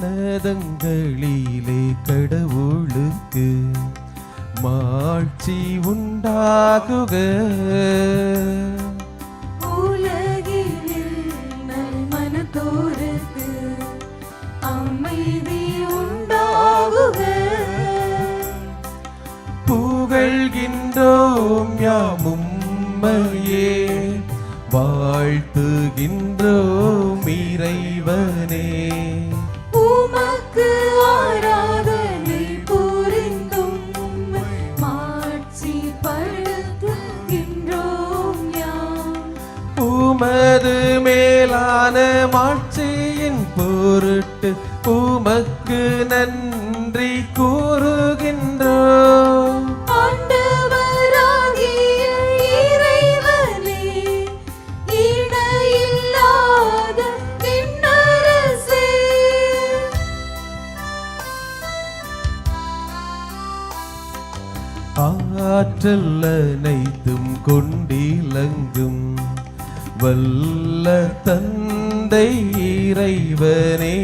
உன்னதங்களிலே கடவுளுக்கு மாட்சி உண்டாகுக. உலகில் நல்மனத்தோருக்கு அமைதி உண்டாகுக. புகழ்கின்றோம் யாம் உம்மையே, வாழ்த்துகின்றோம் இறைவனே. உமக்கு ஆராதனை புரிந்தும் மாட்சி படுத்துகின்றோம் யாம். உமது மேலான மாட்சியின் பொருட்டு உமக்கு நன்றி கூறுகின்றோம். ஆண்டவராகிய இறைவனே, இணையில்லாத விண்ணரசே, ஆற்றல் அனைத்தும் கொண்டிலங்கும் வல்ல தந்தை இறைவனே.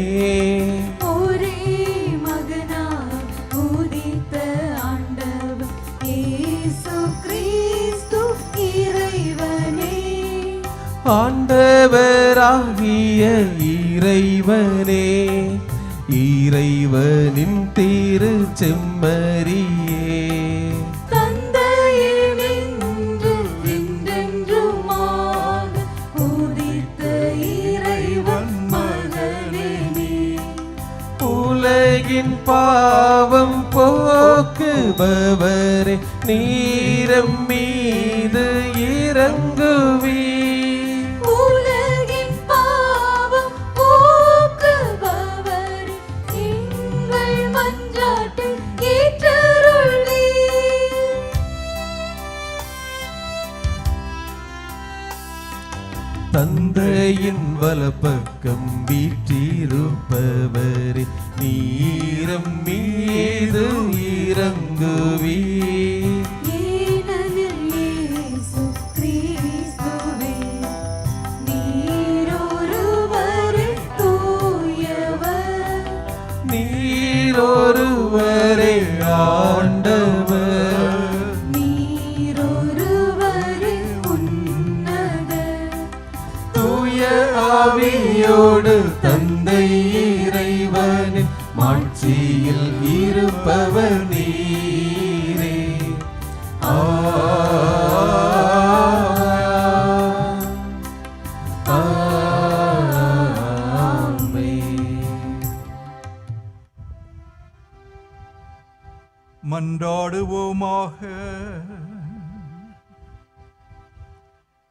ஒரே மகனாய் உதித்த ஆண்டவர் இயேசு கிறிஸ்து இறைவனே. ஆண்டவராகிய இறைவனே, இறைவனின் திரு செம்மறியே, தந்தையினின்று என்றென்றுமாக உதித்த இறைவன் மகனே நீ. உலகின் பாவம் போக்குபவரே, நீரம் மீது இறங்குவீர். உலகின் பாவம் போக்குபவரே, எங்கள் மன்றாட்டை ஏற்றருள்வீர். தந்தையின் வலப்பக்கம் வீற்றிருப்பவரே, நீரம் மீது இறங்குவீர். ஏனெனில் இயேசு கிறிஸ்துவே, நீரொருவரே தூயவர், நீரொருவரே ஆண்டவர், நீரொருவரே உன்னதர், தூய ஆவியோடு தந்தை இறைவனின் மாட்சியில் இருப்பவர் நீரே. மன்றாடுவோமாக.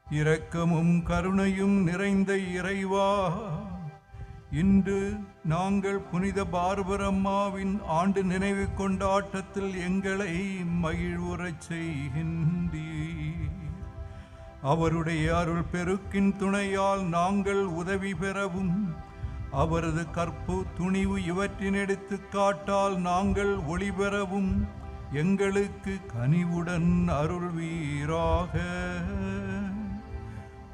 இரக்கமும் கருணையும் நிறைந்த இறைவா, இன்று நாங்கள் புனித பார்பரம்மாவின் ஆண்டு நினைவு கொண்டாட்டத்தில் எங்களை மகிழ்வுறச் செய்கின்றீர். அவருடைய அருள் பெருக்கின் துணையால் நாங்கள் உதவி பெறவும், அவரது கற்பு துணிவு இவற்றின் எடுத்துக்காட்டால் நாங்கள் ஒளி பெறவும் எங்களுக்கு கனிவுடன் அருள்வீராக.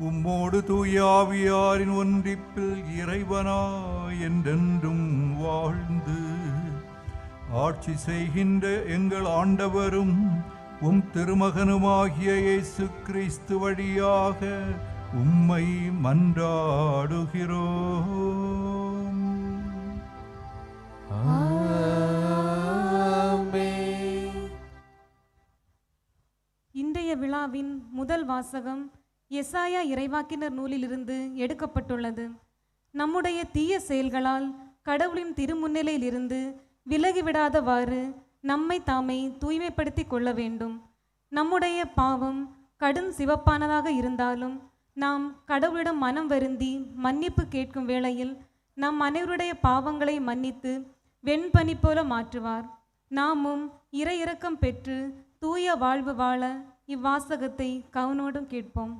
உம்மோடு தூய ஆவியாரின் ஒன்றிப்பில் இறைவனாய் என்றென்றும் வாழ்ந்து ஆட்சி செய்கின்ற எங்கள் ஆண்டவரும் உம் திருமகனுமாகிய இயேசு கிறிஸ்து வழியாக உம்மை மன்றாடுகிறோம். இன்றைய விழாவின் முதல் வாசகம் எசாயா இறைவாக்கினர் நூலிலிருந்து எடுக்கப்பட்டுள்ளது. நம்முடைய தீய செயல்களால் கடவுளின் திருமுன்னிலையிலிருந்து விலகிவிடாதவாறு நம்மை தாமே தூய்மைப்படுத்தி கொள்ள வேண்டும். நம்முடைய பாவம் கடும் சிவப்பானதாக இருந்தாலும் நாம் கடவுளிடம் மனம் வருந்தி மன்னிப்பு கேட்கும் வேளையில் நம் அனைவருடைய பாவங்களை மன்னித்து வெண்பனி போல மாற்றுவார். நாமும் இறை இரக்கம் பெற்று தூய வாழ்வு வாழ இவ்வாசகத்தை கவனோடும் கேட்போம்.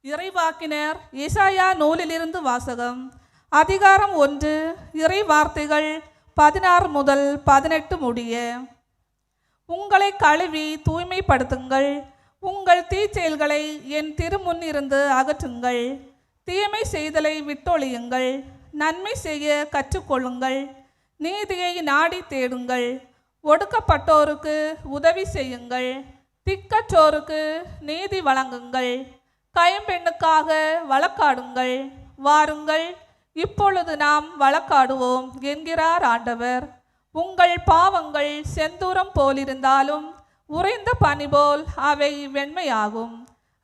இறைவாக்கினர் ஏசாயா நூலிலிருந்து வாசகம். அதிகாரம் 1, இறை வார்த்தைகள் 16 முதல் 18 முடிய. உங்களை கழுவி தூய்மைப்படுத்துங்கள். உங்கள் தீச்செயல்களை என் திருமுன்னிருந்து அகற்றுங்கள். தீமை செய்தலை விட்டொழியுங்கள். நன்மை செய்ய கற்றுக்கொள்ளுங்கள். நீதியை நாடி தேடுங்கள். ஒடுக்கப்பட்டோருக்கு உதவி செய்யுங்கள். திக்கற்றோருக்கு நீதி வழங்குங்கள். கைம்பெண்ணுக்காக வழக்காடுங்கள். வாருங்கள், இப்பொழுது நாம் வழக்காடுவோம் என்கிறார் ஆண்டவர். உங்கள் பாவங்கள் செந்தூரம் போலிருந்தாலும் உறைந்த பனி போல் அவை வெண்மையாகும்.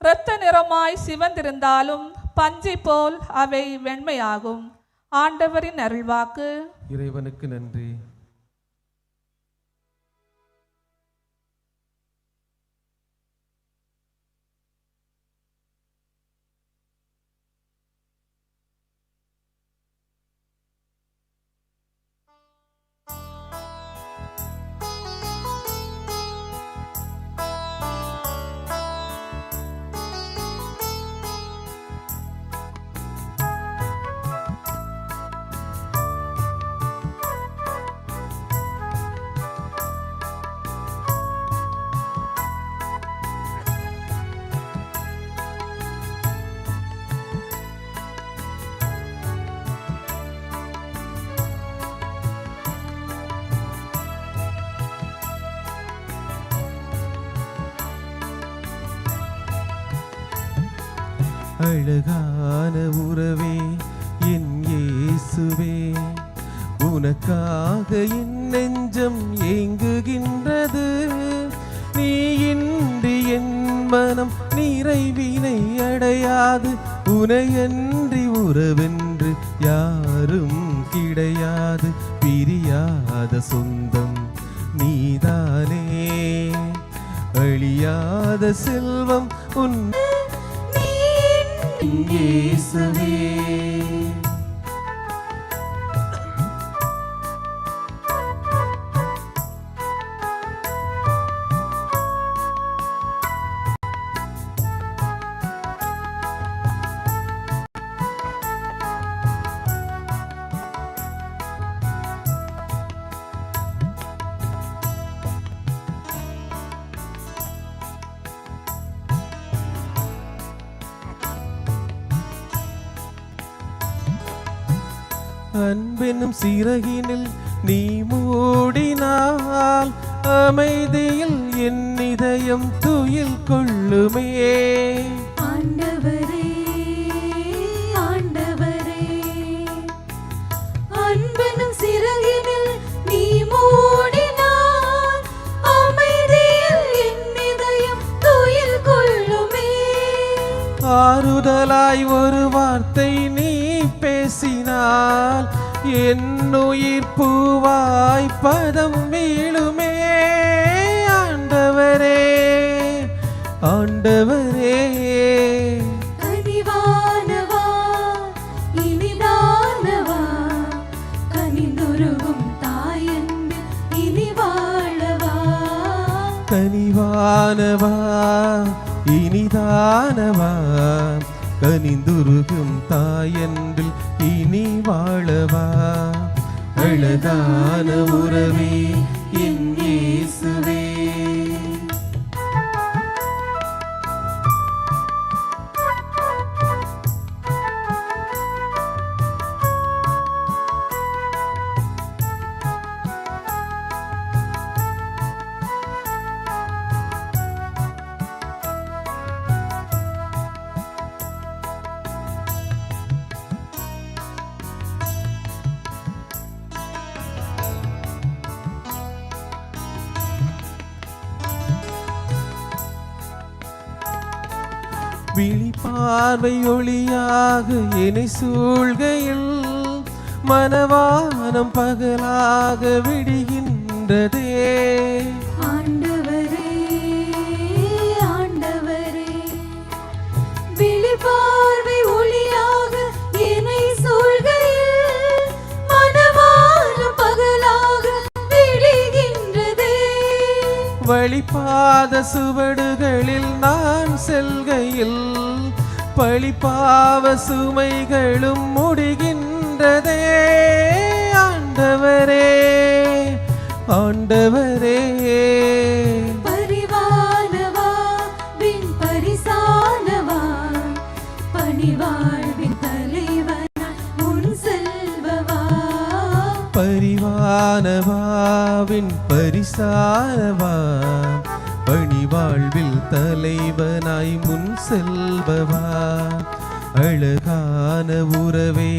இரத்த நிறமாய் சிவந்திருந்தாலும் பஞ்சை போல் அவை வெண்மையாகும். ஆண்டவரின் அருள்வாக்கு. இறைவனுக்கு நன்றி. அழகான உறவே என் இயேசுவே, உனக்காக என் நெஞ்சம் ஏங்குகின்றது. நீ இன்றி என் மனம் நிறைவினை அடையாது. உனையன்றி உறவென்று யாரும் கிடையாது. பிரியாத சொந்தம் நீதானே, அழியாத செல்வம் உன் இயேசுவே. அன்பெனும் சிறகினில் நீ மூடினால் அமைதியில் என் இதயம் துயில் கொள்ளுமே. ஆண்டவரே ஆண்டவரே, அன்பெனும் சிறகினில் நீ மூடினால் அமைதியில் என் இதயம் துயில் கொள்ளுமே. ஆறுதலாய் ஒரு வார்த்தை நீ பேசினால் என் உயிர் பூவாய் பதம் வீழுமே. ஆண்டவரே ஆண்டவரே, கனிவானவா இனிதானவா, கனிந்துருகும் தாயன்பு இனி வாழவா. கனிவானவா இனிதானவா, கனிந்துருகும் தாயன்பில் இனி வாழவா. அழகான உறவே என் இயேசுவே. விழி பார்வை ஒளியாக என்னை சூழ்கையில் மனவானம் பகலாக விடுகின்றதே. ஆண்டவரே ஆண்டவரே, விழி பார்வை ஒளியாக என்னை சூழ்கையில் மனவானம் பகலாக விடுகின்றதே. வழிபாத சுவடுகளில் நான் செல்கையில் பழிபாவ சுமைகளும் முடிகின்றதே. ஆண்டவரே ஆண்டவரே, பரிவானவாவின் பரிசானவா பணிவாழ்வில் தலைவனாய் முன் செல்பவா அழகான உறவே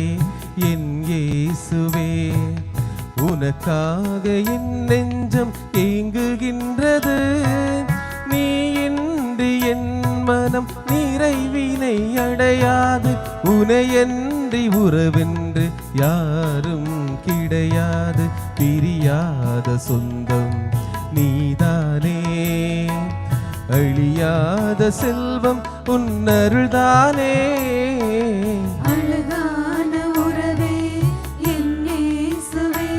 என் இயேசுவே உனக்காக என் நெஞ்சம் ஏங்குகின்றது நீ இன்றி என் மனம் நிறைவினை அடையாது உனையன்றி உறவென்று யாரும் கிடையாது பிரியாத சொந்தம் நீதானே அழியாத செல்வம் உன்னருள்தானே அழகான உறவே என் இயேசுவே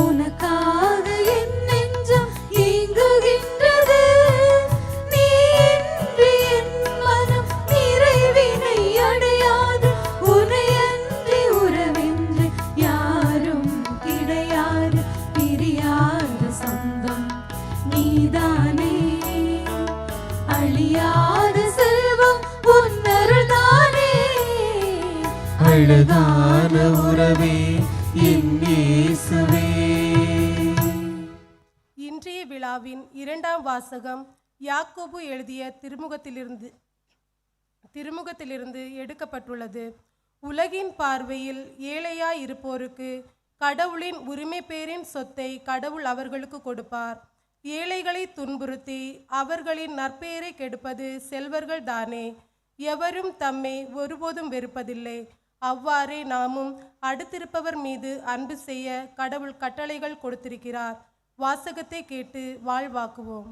உனக்காக என் நெஞ்சம் ஏங்குகின்றது நீ இன்றி என் மனம் நிறைவினை அடையாது உனையன்றி உறவென்று யாரும் கிடையாது பிரியாத சொந்தம் நீதானே அழியாத செல்வம் உன்னருள்தானே அழகான உறவே என் இயேசுவே. இன்றைய விழாவின் இரண்டாம் வாசகம் யாக்கோபு எழுதிய திருமுகத்திலிருந்து எடுக்கப்பட்டுள்ளது. உலகின் பார்வையில் ஏழையாய் இருப்போருக்கு கடவுளின் உரிமை பேரின் சொத்தை கடவுள் அவர்களுக்கு கொடுப்பார். ஏழைகளை துன்புறுத்தி அவர்களின் நற்பெயரை கெடுப்பது செல்வர்கள் தானே. எவரும் தம்மை ஒருபோதும் வெறுப்பதில்லை. அவ்வாறே நாமும் அடுத்திருப்பவர் மீது அன்பு செய்ய கடவுள் கட்டளைகள் கொடுத்திருக்கிறார். வாசகத்தை கேட்டு வாழ்வாக்குவோம்.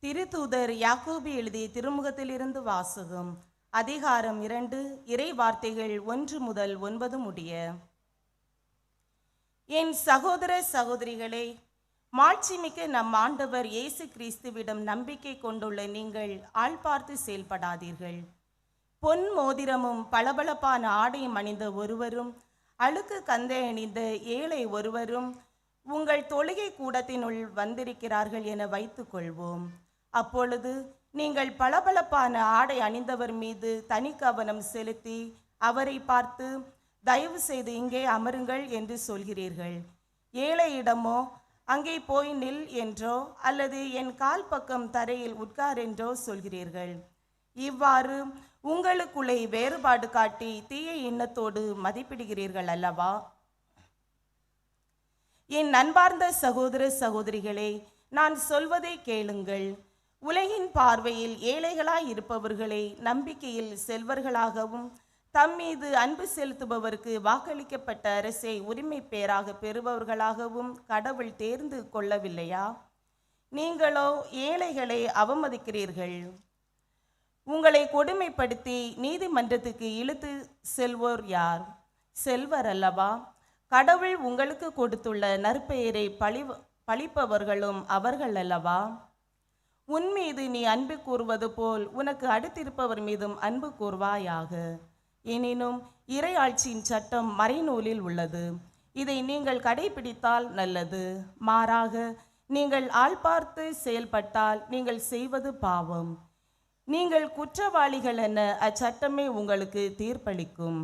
திருத்தூதர் யாக்கோபு எழுதிய திருமுகத்திலிருந்து வாசகம். அதிகாரம் 2 இறை வார்த்தைகள் 1 முதல் 9 முடிய. என் சகோதர சகோதரிகளே, மாட்சிமிக்க நம் ஆண்டவர் இயேசு கிறிஸ்துவிடம் நம்பிக்கை கொண்டுள்ள நீங்கள் ஆள் பார்த்து செயல்படாதீர்கள். பொன் மோதிரமும் பளபளப்பான ஆடையும் அணிந்த ஒருவரும் அழுக்கு கந்தை அணிந்த ஏழை ஒருவரும் உங்கள் தொழுகை கூடத்தினுள் வந்திருக்கிறார்கள் என வைத்துக் கொள்வோம். அப்பொழுது நீங்கள் பளபளப்பான ஆடை அணிந்தவர் மீது தனி கவனம் செலுத்தி அவரை பார்த்து தயவு செய்து இங்கே அமருங்கள் என்று சொல்கிறீர்கள். ஏழையிடமோ அங்கே போய் நில் என்றோ அல்லது என் கால் பக்கம் தரையில் உட்கார் என்றோ சொல்கிறீர்கள். இவ்வாறு உங்களுக்குள்ளே வேறுபாடு காட்டி தீய எண்ணத்தோடு மதிப்பிடுகிறீர்கள் அல்லவா? என் அன்பார்ந்த சகோதர சகோதரிகளே, நான் சொல்வதை கேளுங்கள். உலகின் பார்வையில் ஏழைகளாய் இருப்பவர்களை நம்பிக்கையில் செல்வர்களாகவும் தம் மீது அன்பு செலுத்துபவருக்கு வாக்களிக்கப்பட்ட அரசை உரிமை பேராக பெறுபவர்களாகவும் கடவுள் தேர்ந்து கொள்ளவில்லையா? நீங்களோ ஏழைகளை அவமதிக்கிறீர்கள். உங்களை கொடுமைப்படுத்தி நீதிமன்றத்துக்கு இழுத்து செல்வோர் யார்? செல்வர் அல்லவா? கடவுள் உங்களுக்கு கொடுத்துள்ள நற்பெயரை பழிப்பவர்களும் அவர்கள் அல்லவா? உன் மீது நீ அன்பு கூறுவது போல் உனக்கு அடுத்திருப்பவர் மீதும் அன்பு கூர்வாயாக. எனினும் இறையாட்சியின் சட்டம் மறைநூலில் உள்ளது. இதை நீங்கள் கடைபிடித்தால் நல்லது. மாறாக நீங்கள் ஆள் பார்த்து செயல்பட்டால் நீங்கள் செய்வது பாவம். நீங்கள் குற்றவாளிகள் என அச்சட்டமே உங்களுக்கு தீர்ப்பளிக்கும்.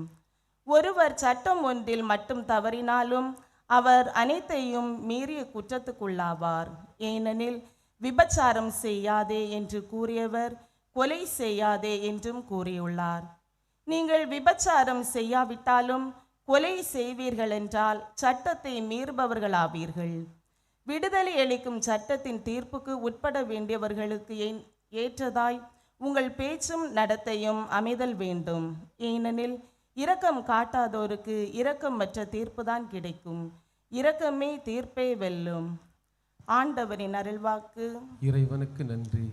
ஒருவர் சட்டம் ஒன்றில் மட்டும் தவறினாலும் அவர் அனைத்தையும் மீறிய குற்றத்துக்குள்ளாவார். ஏனெனில் விபச்சாரம் செய்யாதே என்று கூறியவர் கொலை செய்யாதே என்றும் கூறியுள்ளார். நீங்கள் விபச்சாரம் செய்யாவிட்டாலும் கொலை செய்வீர்கள் என்றால் சட்டத்தை மீறுபவர்களாவீர்கள். விடுதலை அளிக்கும் சட்டத்தின் தீர்ப்புக்கு உட்பட வேண்டியவர்களுக்கு ஏற்றதாய் உங்கள் பேச்சும் நடத்தையும் அமைதல் வேண்டும். ஏனெனில் இரக்கம் காட்டாதோருக்கு இரக்கமற்ற தீர்ப்புதான் கிடைக்கும். இரக்கமே தீர்ப்பை வெல்லும். ஆண்டவரின் அருள்வாக்கு. இறைவனுக்கு நன்றி.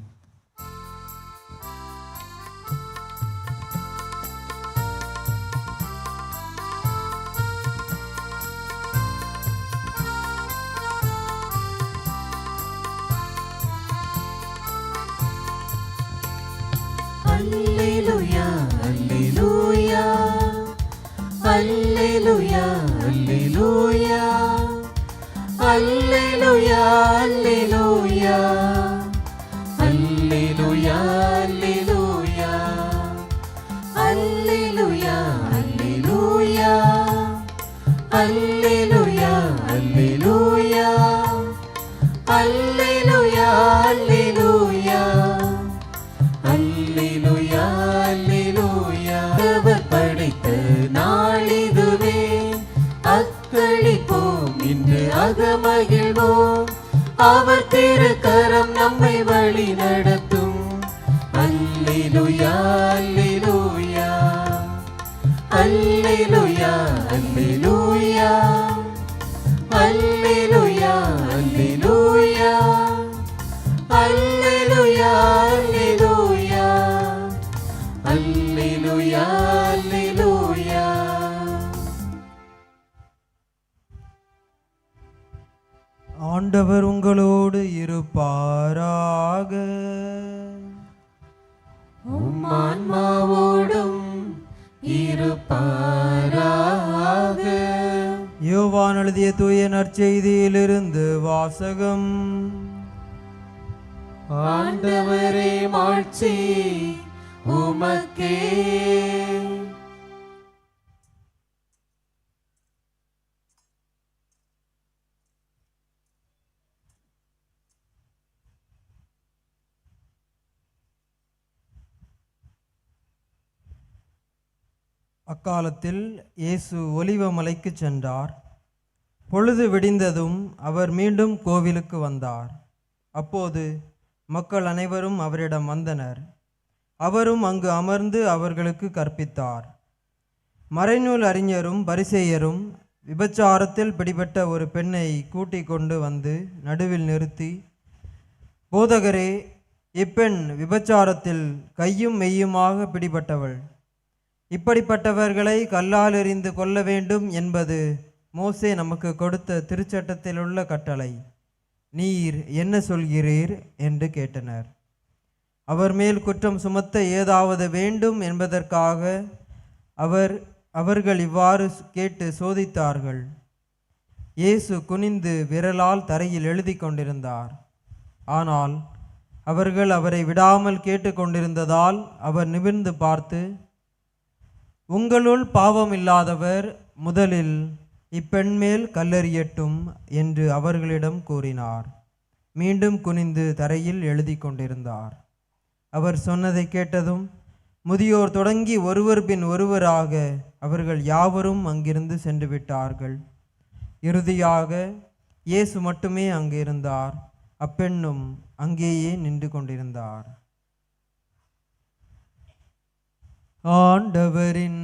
அல்லேலூயா அல்லேலூயா அல்லேலூயா அல்லேலூயா அல்லேலூயா அல்லேலூயா அல்லேலூயா அல்லேலூயா அவர் திருக்கரம் நம்மை வழி நடத்தும். அல்லேலூயா அல்லேலூயா அல்லேலூயா அல்லேலூயா அல்லேலூயா அல்லேலூயா அல்லேலூயா அல்லேலூயா அல்லேலூயா அல்லேலூயா. ஆண்டவர் உங்களோடு இருப்பாராக. உம் ஆன்மாவோடும் இருப்பாராக. யோவான் எழுதிய தூய நற்செய்தியிலிருந்து வாசகம். ஆண்டவரே மாட்சி உமக்கே. அக்காலத்தில் இயேசு ஒலிவ மலைக்கு சென்றார். பொழுது விடிந்ததும் அவர் மீண்டும் கோவிலுக்கு வந்தார். அப்போது மக்கள் அனைவரும் அவரிடம் வந்தனர். அவரும் அங்கு அமர்ந்து அவர்களுக்கு கற்பித்தார். மறைநூல் அறிஞரும் பரிசேயரும் விபச்சாரத்தில் பிடிபட்ட ஒரு பெண்ணை கூட்டிக் கொண்டு வந்து நடுவில் நிறுத்தி, போதகரே, இப்பெண் விபச்சாரத்தில் கையும் மெய்யுமாக பிடிபட்டவள். இப்படிப்பட்டவர்களை கல்லால் எறிந்து கொல்ல வேண்டும் என்பது மோசே நமக்கு கொடுத்த திருச்சட்டத்தில் உள்ள கட்டளை. நீர் என்ன சொல்கிறீர் என்று கேட்டனர். அவர் மேல் குற்றம் சுமத்த ஏதாவது வேண்டும் என்பதற்காக அவர்கள் இவ்வாறு கேட்டு சோதித்தார்கள். இயேசு குனிந்து விரலால் தரையில் எழுதி கொண்டிருந்தார். ஆனால் அவர்கள் அவரை விடாமல் கேட்டுக்கொண்டிருந்ததால் அவர் நிமிர்ந்து பார்த்து, உங்களுள் பாவம் இல்லாதவர் முதலில் இப்பெண் மேல் கல்லெறியட்டும் என்று அவர்களிடம் கூறினார். மீண்டும் குனிந்து தரையில் எழுதி கொண்டிருந்தார். அவர் சொன்னதை கேட்டதும் முதியோர் தொடங்கி ஒருவர் பின் ஒருவராக அவர்கள் யாவரும் அங்கிருந்து சென்று விட்டார்கள். இறுதியாக இயேசு மட்டுமே அங்கு இருந்தார். அப்பெண்ணும் அங்கேயே நின்று கொண்டிருந்தார். ஆண்டவரின்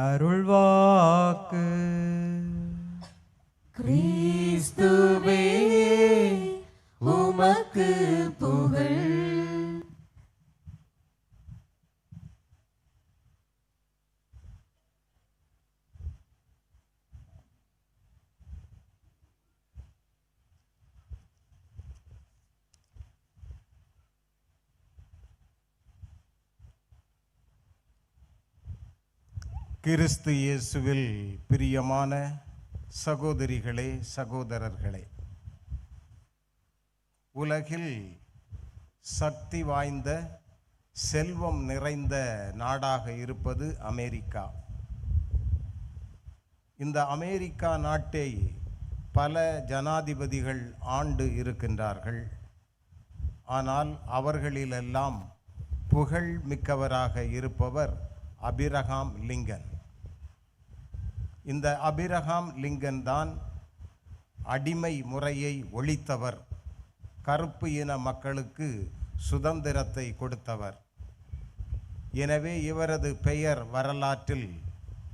அருள்வாக்கு. கிறிஸ்துவே உமக்கு புகழ். கிறிஸ்து இயேசுவில் பிரியமான சகோதரிகளே, சகோதரர்களே, உலகில் சக்தி வாய்ந்த செல்வம் நிறைந்த நாடாக இருப்பது அமெரிக்கா. இந்த அமெரிக்கா நாட்டை பல ஜனாதிபதிகள் ஆண்டு இருக்கின்றார்கள். ஆனால் அவர்களிலெல்லாம் புகழ் மிக்கவராக இருப்பவர் அபிரகாம் லிங்கன். இந்த அபிரகாம் லிங்கன் தான் அடிமை முறையை ஒழித்தவர், கருப்பு இன மக்களுக்கு சுதந்திரத்தை கொடுத்தவர். எனவே இவரது பெயர் வரலாற்றில்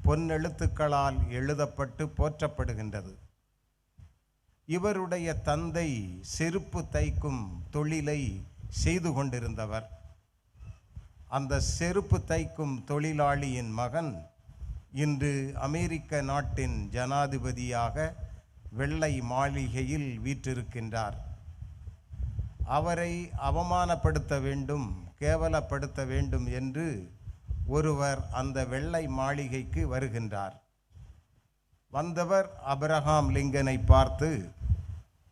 பொன்னெழுத்துக்களால் எழுதப்பட்டு போற்றப்படுகின்றது. இவருடைய தந்தை செருப்பு தைக்கும் தொழிலை செய்து கொண்டிருந்தவர். அந்த செருப்பு தைக்கும் தொழிலாளியின் மகன் இன்று அமெரிக்க நாட்டின் ஜனாதிபதியாக வெள்ளை மாளிகையில் வீற்றிருக்கின்றார். அவரை அவமானப்படுத்த வேண்டும், கேவலப்படுத்த வேண்டும் என்று ஒருவர் அந்த வெள்ளை மாளிகைக்கு வருகின்றார். வந்தவர் அபிரகாம் லிங்கனை பார்த்து,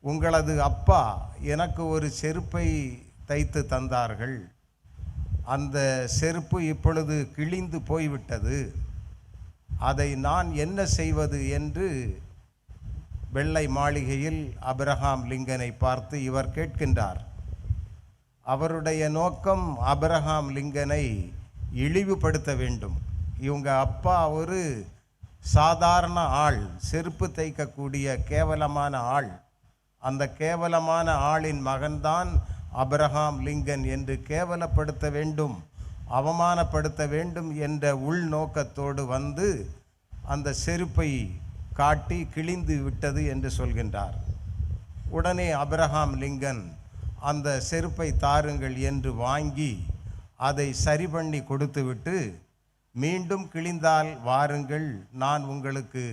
உங்களது அப்பா எனக்கு ஒரு செருப்பை தைத்து தந்தார்கள், அந்த செருப்பு இப்பொழுது கிழிந்து போய்விட்டது, அதை நான் என்ன செய்வது என்று வெள்ளை மாளிகையில் அபிரகாம் லிங்கனை பார்த்து இவர் கேட்கின்றார். அவருடைய நோக்கம் அபிரகாம் லிங்கனை இழிவுபடுத்த வேண்டும். இவங்க அப்பா ஒரு சாதாரண ஆள், செருப்பு தைக்கக்கூடிய கேவலமான ஆள், அந்த கேவலமான ஆளின் மகன்தான் அபிரகாம் லிங்கன் என்று கேவலப்படுத்த வேண்டும், அவமானப்படுத்த வேண்டும் என்ற உள்நோக்கத்தோடு வந்து அந்த செருப்பை காட்டி கிழிந்து விட்டது என்று சொல்கின்றார். உடனே அபிரகாம் லிங்கன் அந்த செருப்பை தாருங்கள் என்று வாங்கி அதை சரி பண்ணி கொடுத்துவிட்டு, மீண்டும் கிழிந்தால் வாருங்கள், நான் உங்களுக்கு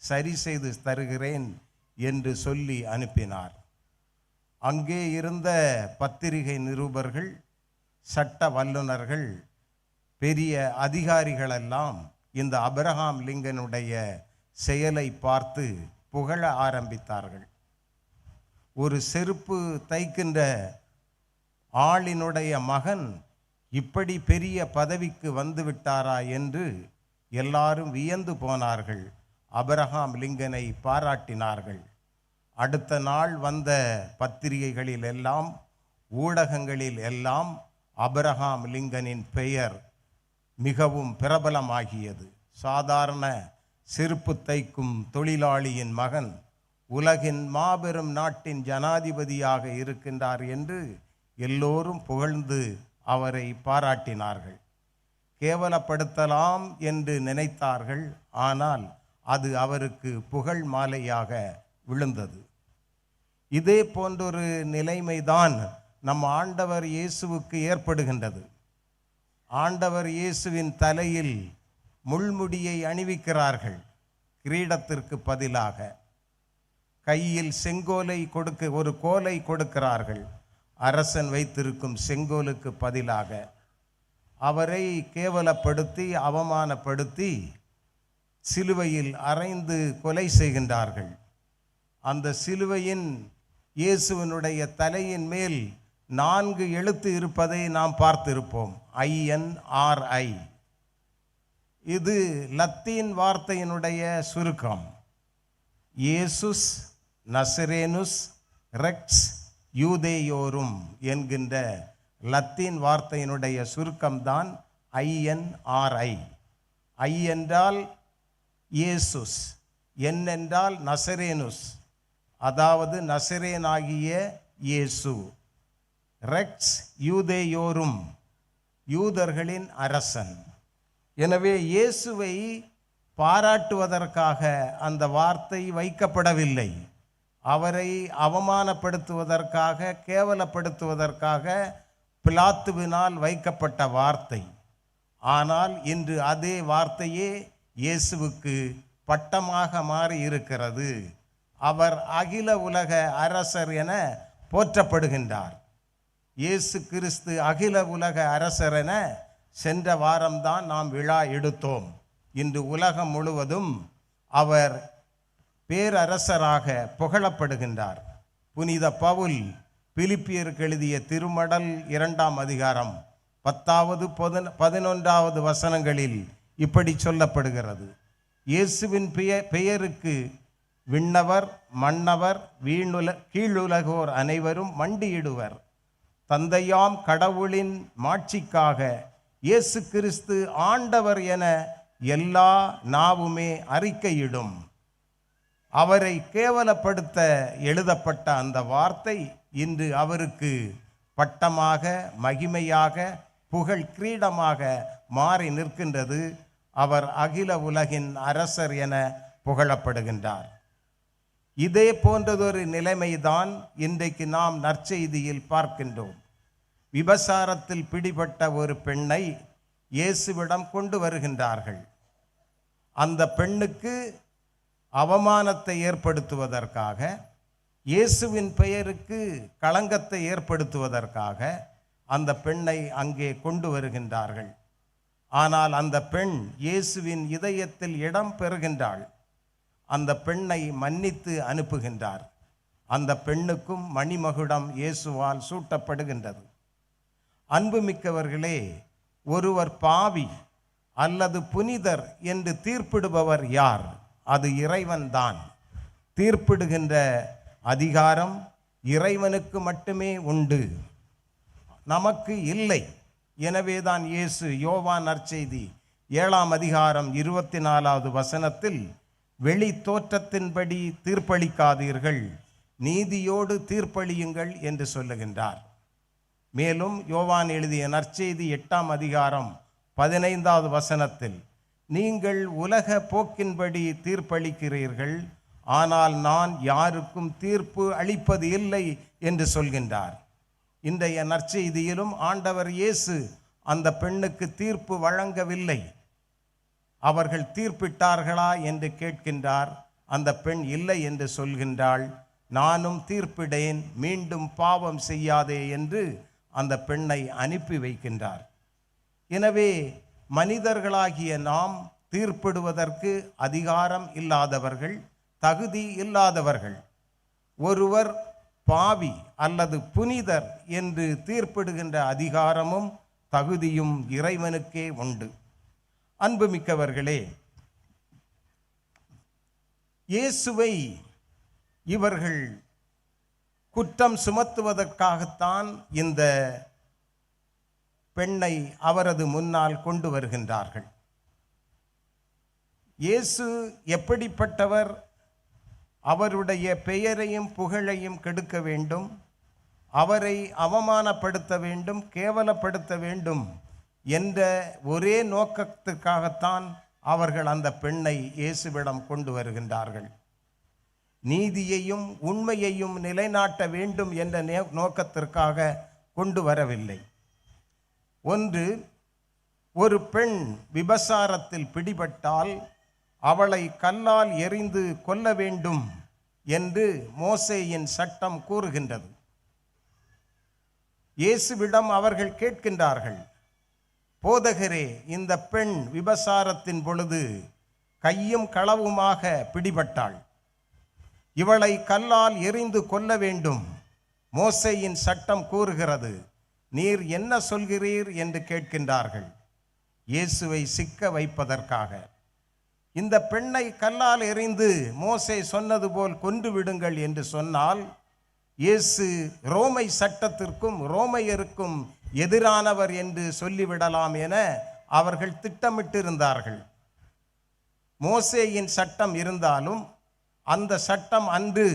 சரி செய்து தருகிறேன் என்று சொல்லி அனுப்பினார். அங்கே இருந்த பத்திரிகை நிருபர்கள், சட்ட வல்லுநர்கள், பெரிய அதிகாரிகளெல்லாம் இந்த அபிரகாம் லிங்கனுடைய செயலை பார்த்து புகழ ஆரம்பித்தார்கள். ஒரு செருப்பு தைக்கின்ற ஆளினுடைய மகன் இப்படி பெரிய பதவிக்கு வந்து விட்டாரா என்று எல்லாரும் வியந்து போனார்கள். அபிரகாம் லிங்கனை பாராட்டினார்கள். அடுத்த நாள் வந்த பத்திரிகைகளில் எல்லாம், ஊடகங்களில் எல்லாம் அபிரகாம் லிங்கனின் பெயர் மிகவும் பிரபலமாகியது. சாதாரண செருப்பு தைக்கும் தொழிலாளியின் மகன் உலகின் மாபெரும் நாட்டின் ஜனாதிபதியாக இருக்கின்றார் என்று எல்லோரும் புகழ்ந்து அவரை பாராட்டினார்கள். கேவலப்படுத்தலாம் என்று நினைத்தார்கள், ஆனால் அது அவருக்கு புகழ் மாலையாக விழுந்தது. இதே போன்றொரு நிலைமைதான் நம் ஆண்டவர் இயேசுவுக்கு ஏற்படுகின்றது. ஆண்டவர் இயேசுவின் தலையில் முள்முடியை அணிவிக்கிறார்கள், கிரீடத்திற்கு பதிலாக. கையில் செங்கோலை ஒரு கோலை கொடுக்கிறார்கள், அரசன் வைத்திருக்கும் செங்கோலுக்கு பதிலாக. அவரை கேவலப்படுத்தி அவமானப்படுத்தி சிலுவையில் அறைந்து கொலை செய்கின்றார்கள். அந்த சிலுவையின் இயேசுவினுடைய தலையின் மேல் 4 எழுத்து இருப்பதை நாம் பார்த்திருப்போம், INRI. இது லத்தீன் வார்த்தையினுடைய சுருக்கம். இயேசுஸ் நசரேனுஸ் ரெக்ஸ் யூதேயோரும் என்கின்ற லத்தீன் வார்த்தையினுடைய சுருக்கம்தான் INRI. I என்றால் இயேசுஸ், N என்றால் நசரேனுஸ், அதாவது நசரேனாகிய இயேசு, ரெக்ஸ் யூதேயோரும், யூதர்களின் அரசன். எனவே இயேசுவை பாராட்டுவதற்காக அந்த வார்த்தை வைக்கப்படவில்லை, அவரை அவமானப்படுத்துவதற்காக, கேவலப்படுத்துவதற்காக பிலாத்துவினால் வைக்கப்பட்ட வார்த்தை. ஆனால் இன்று அதே வார்த்தையே இயேசுவுக்கு பட்டமாக மாறி இருக்கிறது. அவர் அகில உலக அரசர் என போற்றப்படுகின்றார். இயேசு கிறிஸ்து அகில உலக அரசர் என சென்ற வாரம்தான் நாம் விழா எடுத்தோம். இன்று உலகம் முழுவதும் அவர் பேரரசராக புகழப்படுகின்றார். புனித பவுல் பிலிப்பியருக்கு எழுதிய திருமடல் 2ஆம் அதிகாரம் 10வது 11வது வசனங்களில் இப்படி சொல்லப்படுகிறது: இயேசுவின் பெயருக்கு விண்ணவர் மன்னவர் கீழுலகோர் அனைவரும் மண்டியிடுவர். தந்தையாம் கடவுளின் மாட்சிக்காக இயேசு கிறிஸ்து ஆண்டவர் என எல்லா நாவுமே அறிக்கையிடும். அவரை கேவலப்படுத்த எழுதப்பட்ட அந்த வார்த்தை இன்று அவருக்கு பட்டமாக, மகிமையாக, புகழ் கிரீடமாக மாறி நிற்கின்றது. அவர் அகில உலகின் அரசர் என புகழப்படுகின்றார். இதே போன்றதொரு நிலைமைதான் இன்றைக்கு நாம் நற்செய்தியில் பார்க்கின்றோம். விபசாரத்தில் பிடிபட்ட ஒரு பெண்ணை இயேசுவிடம் கொண்டு வருகின்றார்கள். அந்த பெண்ணுக்கு அவமானத்தை ஏற்படுத்துவதற்காக, இயேசுவின் பெயருக்கு களங்கத்தை ஏற்படுத்துவதற்காக அந்த பெண்ணை அங்கே கொண்டு வருகின்றார்கள். ஆனால் அந்த பெண் இயேசுவின் இதயத்தில் இடம் பெறுகின்றாள். அந்த பெண்ணை மன்னித்து அனுப்புகின்றார். அந்த பெண்ணுக்கும் மணிமகுடம் இயேசுவால் சூட்டப்படுகின்றது. அன்புமிக்கவர்களே, ஒருவர் பாவி அல்லது புனிதர் என்று தீர்ப்பிடுபவர் யார்? அது இறைவன்தான். தீர்ப்பிடுகின்ற அதிகாரம் இறைவனுக்கு மட்டுமே உண்டு, நமக்கு இல்லை. எனவேதான் இயேசு யோவான் நற்செய்தி 7ஆம் அதிகாரம் 24வது வசனத்தில் வெளி தோற்றத்தின்படி தீர்ப்பளிக்காதீர்கள், நீதியோடு தீர்ப்பளியுங்கள் என்று சொல்லுகின்றார். மேலும் யோவான் எழுதிய நற்செய்தி 8ஆம் அதிகாரம் 15வது வசனத்தில், நீங்கள் உலக போக்கின்படி தீர்ப்பளிக்கிறீர்கள், ஆனால் நான் யாருக்கும் தீர்ப்பு அளிப்பது இல்லை என்று சொல்கின்றார். இன்றைய நற்செய்தியிலும் ஆண்டவர் இயேசு அந்த பெண்ணுக்கு தீர்ப்பு வழங்கவில்லை. அவர்கள் தீர்ப்பிட்டார்களா என்று கேட்கின்றார். அந்த பெண் இல்லை என்று சொல்கின்றாள். நானும் தீர்ப்பிடேன், மீண்டும் பாவம் செய்யாதே என்று அந்த பெண்ணை அனுப்பி வைக்கின்றார். எனவே மனிதர்களாகிய நாம் தீர்ப்பிடுவதற்கு அதிகாரம் இல்லாதவர்கள், தகுதி இல்லாதவர்கள். ஒருவர் பாவி அல்லது புனிதர் என்று தீர்ப்பிடுகின்ற அதிகாரமும் தகுதியும் இறைவனுக்கே உண்டு. அன்புமிக்கவர்களே, இயேசுவை இவர்கள் குற்றம் சுமத்துவதற்காகத்தான் இந்த பெண்ணை அவரது முன்னால் கொண்டு வருகின்றார்கள். இயேசு எப்படிப்பட்டவர்? அவருடைய பெயரையும் புகழையும் கெடுக்க வேண்டும், அவரை அவமானப்படுத்த வேண்டும், கேவலப்படுத்த வேண்டும் என்ற ஒரே நோக்கத்துக்காகத்தான் அவர்கள் அந்த பெண்ணை இயேசுவிடம் கொண்டு வருகின்றார்கள். நீதியையும் உண்மையையும் நிலைநாட்ட வேண்டும் என்ற நோக்கத்திற்காக கொண்டு வரவில்லை. ஒன்று, ஒரு பெண் விபசாரத்தில் பிடிபட்டால் அவளை கல்லால் எறிந்து கொல்ல வேண்டும் என்று மோசேயின் சட்டம் கூறுகின்றது. இயேசுவிடம் அவர்கள் கேட்கின்றார்கள், போதகரே, இந்த பெண் விபசாரத்தின் பொழுது கையும் களவுமாக பிடிபட்டாள், இவளை கல்லால் எறிந்து கொல்ல வேண்டும், மோசேயின் சட்டம் கூறுகிறது, நீர் என்ன சொல்கிறீர் என்று கேட்கின்றார்கள். இயேசுவை சிக்க வைப்பதற்காக இந்த பெண்ணை கல்லால் எறிந்து மோசே சொன்னது போல் கொன்று விடுங்கள் என்று சொன்னால், இயேசு ரோமை சட்டத்திற்கும் ரோமையருக்கும் எதிரானவர் என்று சொல்லிவிடலாம் என அவர்கள் திட்டமிட்டிருந்தார்கள். மோசேயின் சட்டம் இருந்தாலும் அந்த சட்டம் அன்று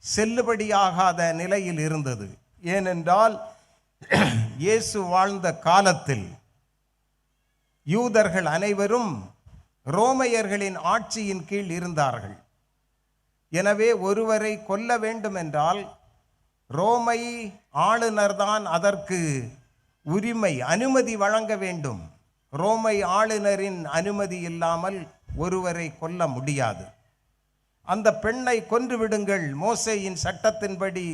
செல்லுபடியாகாத நிலையில் இருந்தது. ஏனென்றால் இயேசு வாழ்ந்த காலத்தில் யூதர்கள் அனைவரும் ரோமையர்களின் ஆட்சியின் கீழ் இருந்தார்கள். எனவே ஒருவரை கொல்ல வேண்டும் என்றால் ரோமை ஆளுநர்தான் அதற்கு உரிமை, அனுமதி வழங்க வேண்டும். ரோமை ஆளுநரின் அனுமதி இல்லாமல் ஒருவரை கொல்ல முடியாது. அந்த பெண்ணை கொன்று விடுங்கள் மோசேயின் சட்டத்தின்படி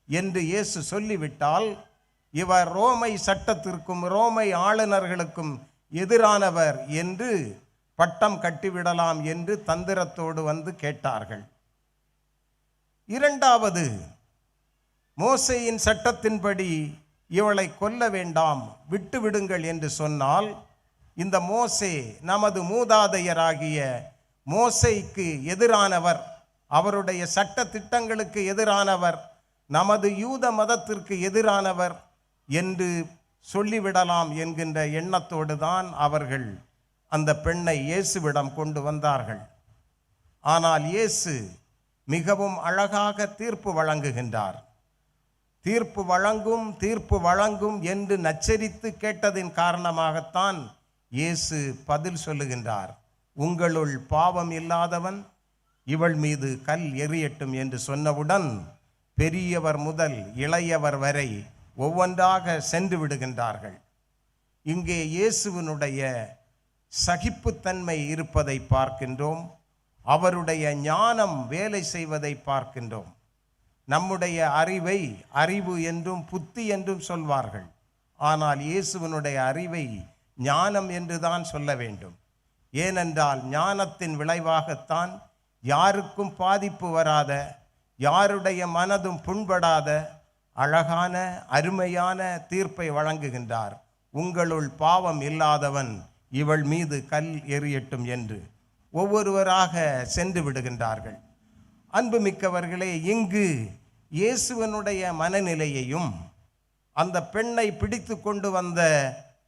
என்று இயேசு சொல்லிவிட்டால், இவர் ரோமை சட்டத்திற்கும் ரோமை ஆளுநர்களுக்கும் எதிரானவர் என்று பட்டம் கட்டிவிடலாம் என்று தந்திரத்தோடு வந்து கேட்டார்கள். இரண்டாவது, மோசேயின் சட்டத்தின்படி இவளை கொல்ல வேண்டாம், விட்டுவிடுங்கள் என்று சொன்னால், இந்த மோசே நமது மூதாதையராகிய மோசேக்கு எதிரானவர், அவருடைய சட்ட திட்டங்களுக்கு எதிரானவர், நமது யூத மதத்திற்கு எதிரானவர் என்று சொல்லிவிடலாம் என்கின்ற எண்ணத்தோடு தான் அவர்கள் அந்த பெண்ணை இயேசுவிடம் கொண்டு வந்தார்கள். ஆனால் இயேசு மிகவும் அழகாக தீர்ப்பு வழங்குகின்றார். தீர்ப்பு வழங்கும் என்று நச்சரித்து கேட்டதின் காரணமாகத்தான் இயேசு பதில் சொல்லுகின்றார். உங்களுள் பாவம் இல்லாதவன் இவள் மீது கல் எறியட்டும் என்று சொன்னவுடன் பெரியவர் முதல் இளையவர் வரை ஒவ்வொன்றாக சென்று விடுகின்றார்கள். இங்கே இயேசுவினுடைய சகிப்புத்தன்மை இருப்பதை பார்க்கின்றோம். அவருடைய ஞானம் வேலை செய்வதை பார்க்கின்றோம். நம்முடைய அறிவை அறிவு என்றும் புத்தி என்றும் சொல்வார்கள். ஆனால் இயேசுவினுடைய அறிவை ஞானம் என்று தான் சொல்ல வேண்டும். ஏனென்றால் ஞானத்தின் விளைவாகத்தான் யாருக்கும் பாதிப்பு வராத, யாருடைய மனதும் புண்படாத அழகான அருமையான தீர்ப்பை வழங்குகின்றார். உங்களுள் பாவம் இல்லாதவன் இவள் மீது கல் எறியட்டும் என்று ஒவ்வொருவராக சென்று விடுகின்றார்கள். அன்புமிக்கவர்களே, இங்கு இயேசுவனுடைய மனநிலையையும் அந்த பெண்ணை பிடித்து கொண்டு வந்த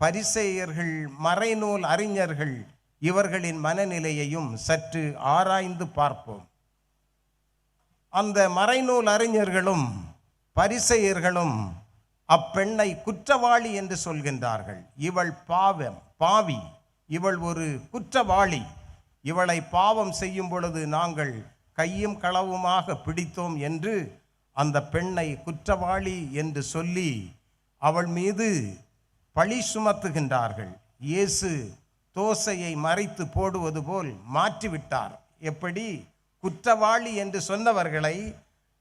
பரிசேயர்கள், மறைநூல் அறிஞர்கள் இவர்களின் மனநிலையையும் சற்று ஆராய்ந்து பார்ப்போம். அந்த மறைநூல் அறிஞர்களும் பரிசேயர்களும் அப்பெண்ணை குற்றவாளி என்று சொல்கின்றார்கள். இவள் பாவி, இவள் ஒரு குற்றவாளி, இவளை பாவம் செய்யும் பொழுது நாங்கள் கையும் களவுமாக பிடித்தோம் என்று அந்த பெண்ணை குற்றவாளி என்று சொல்லி அவள் மீது பழி சுமத்துகின்றார்கள். இயேசு தோசையை மறைத்து போடுவது போல் மாற்றிவிட்டார். எப்படி? குற்றவாளி என்று சொன்னவர்களை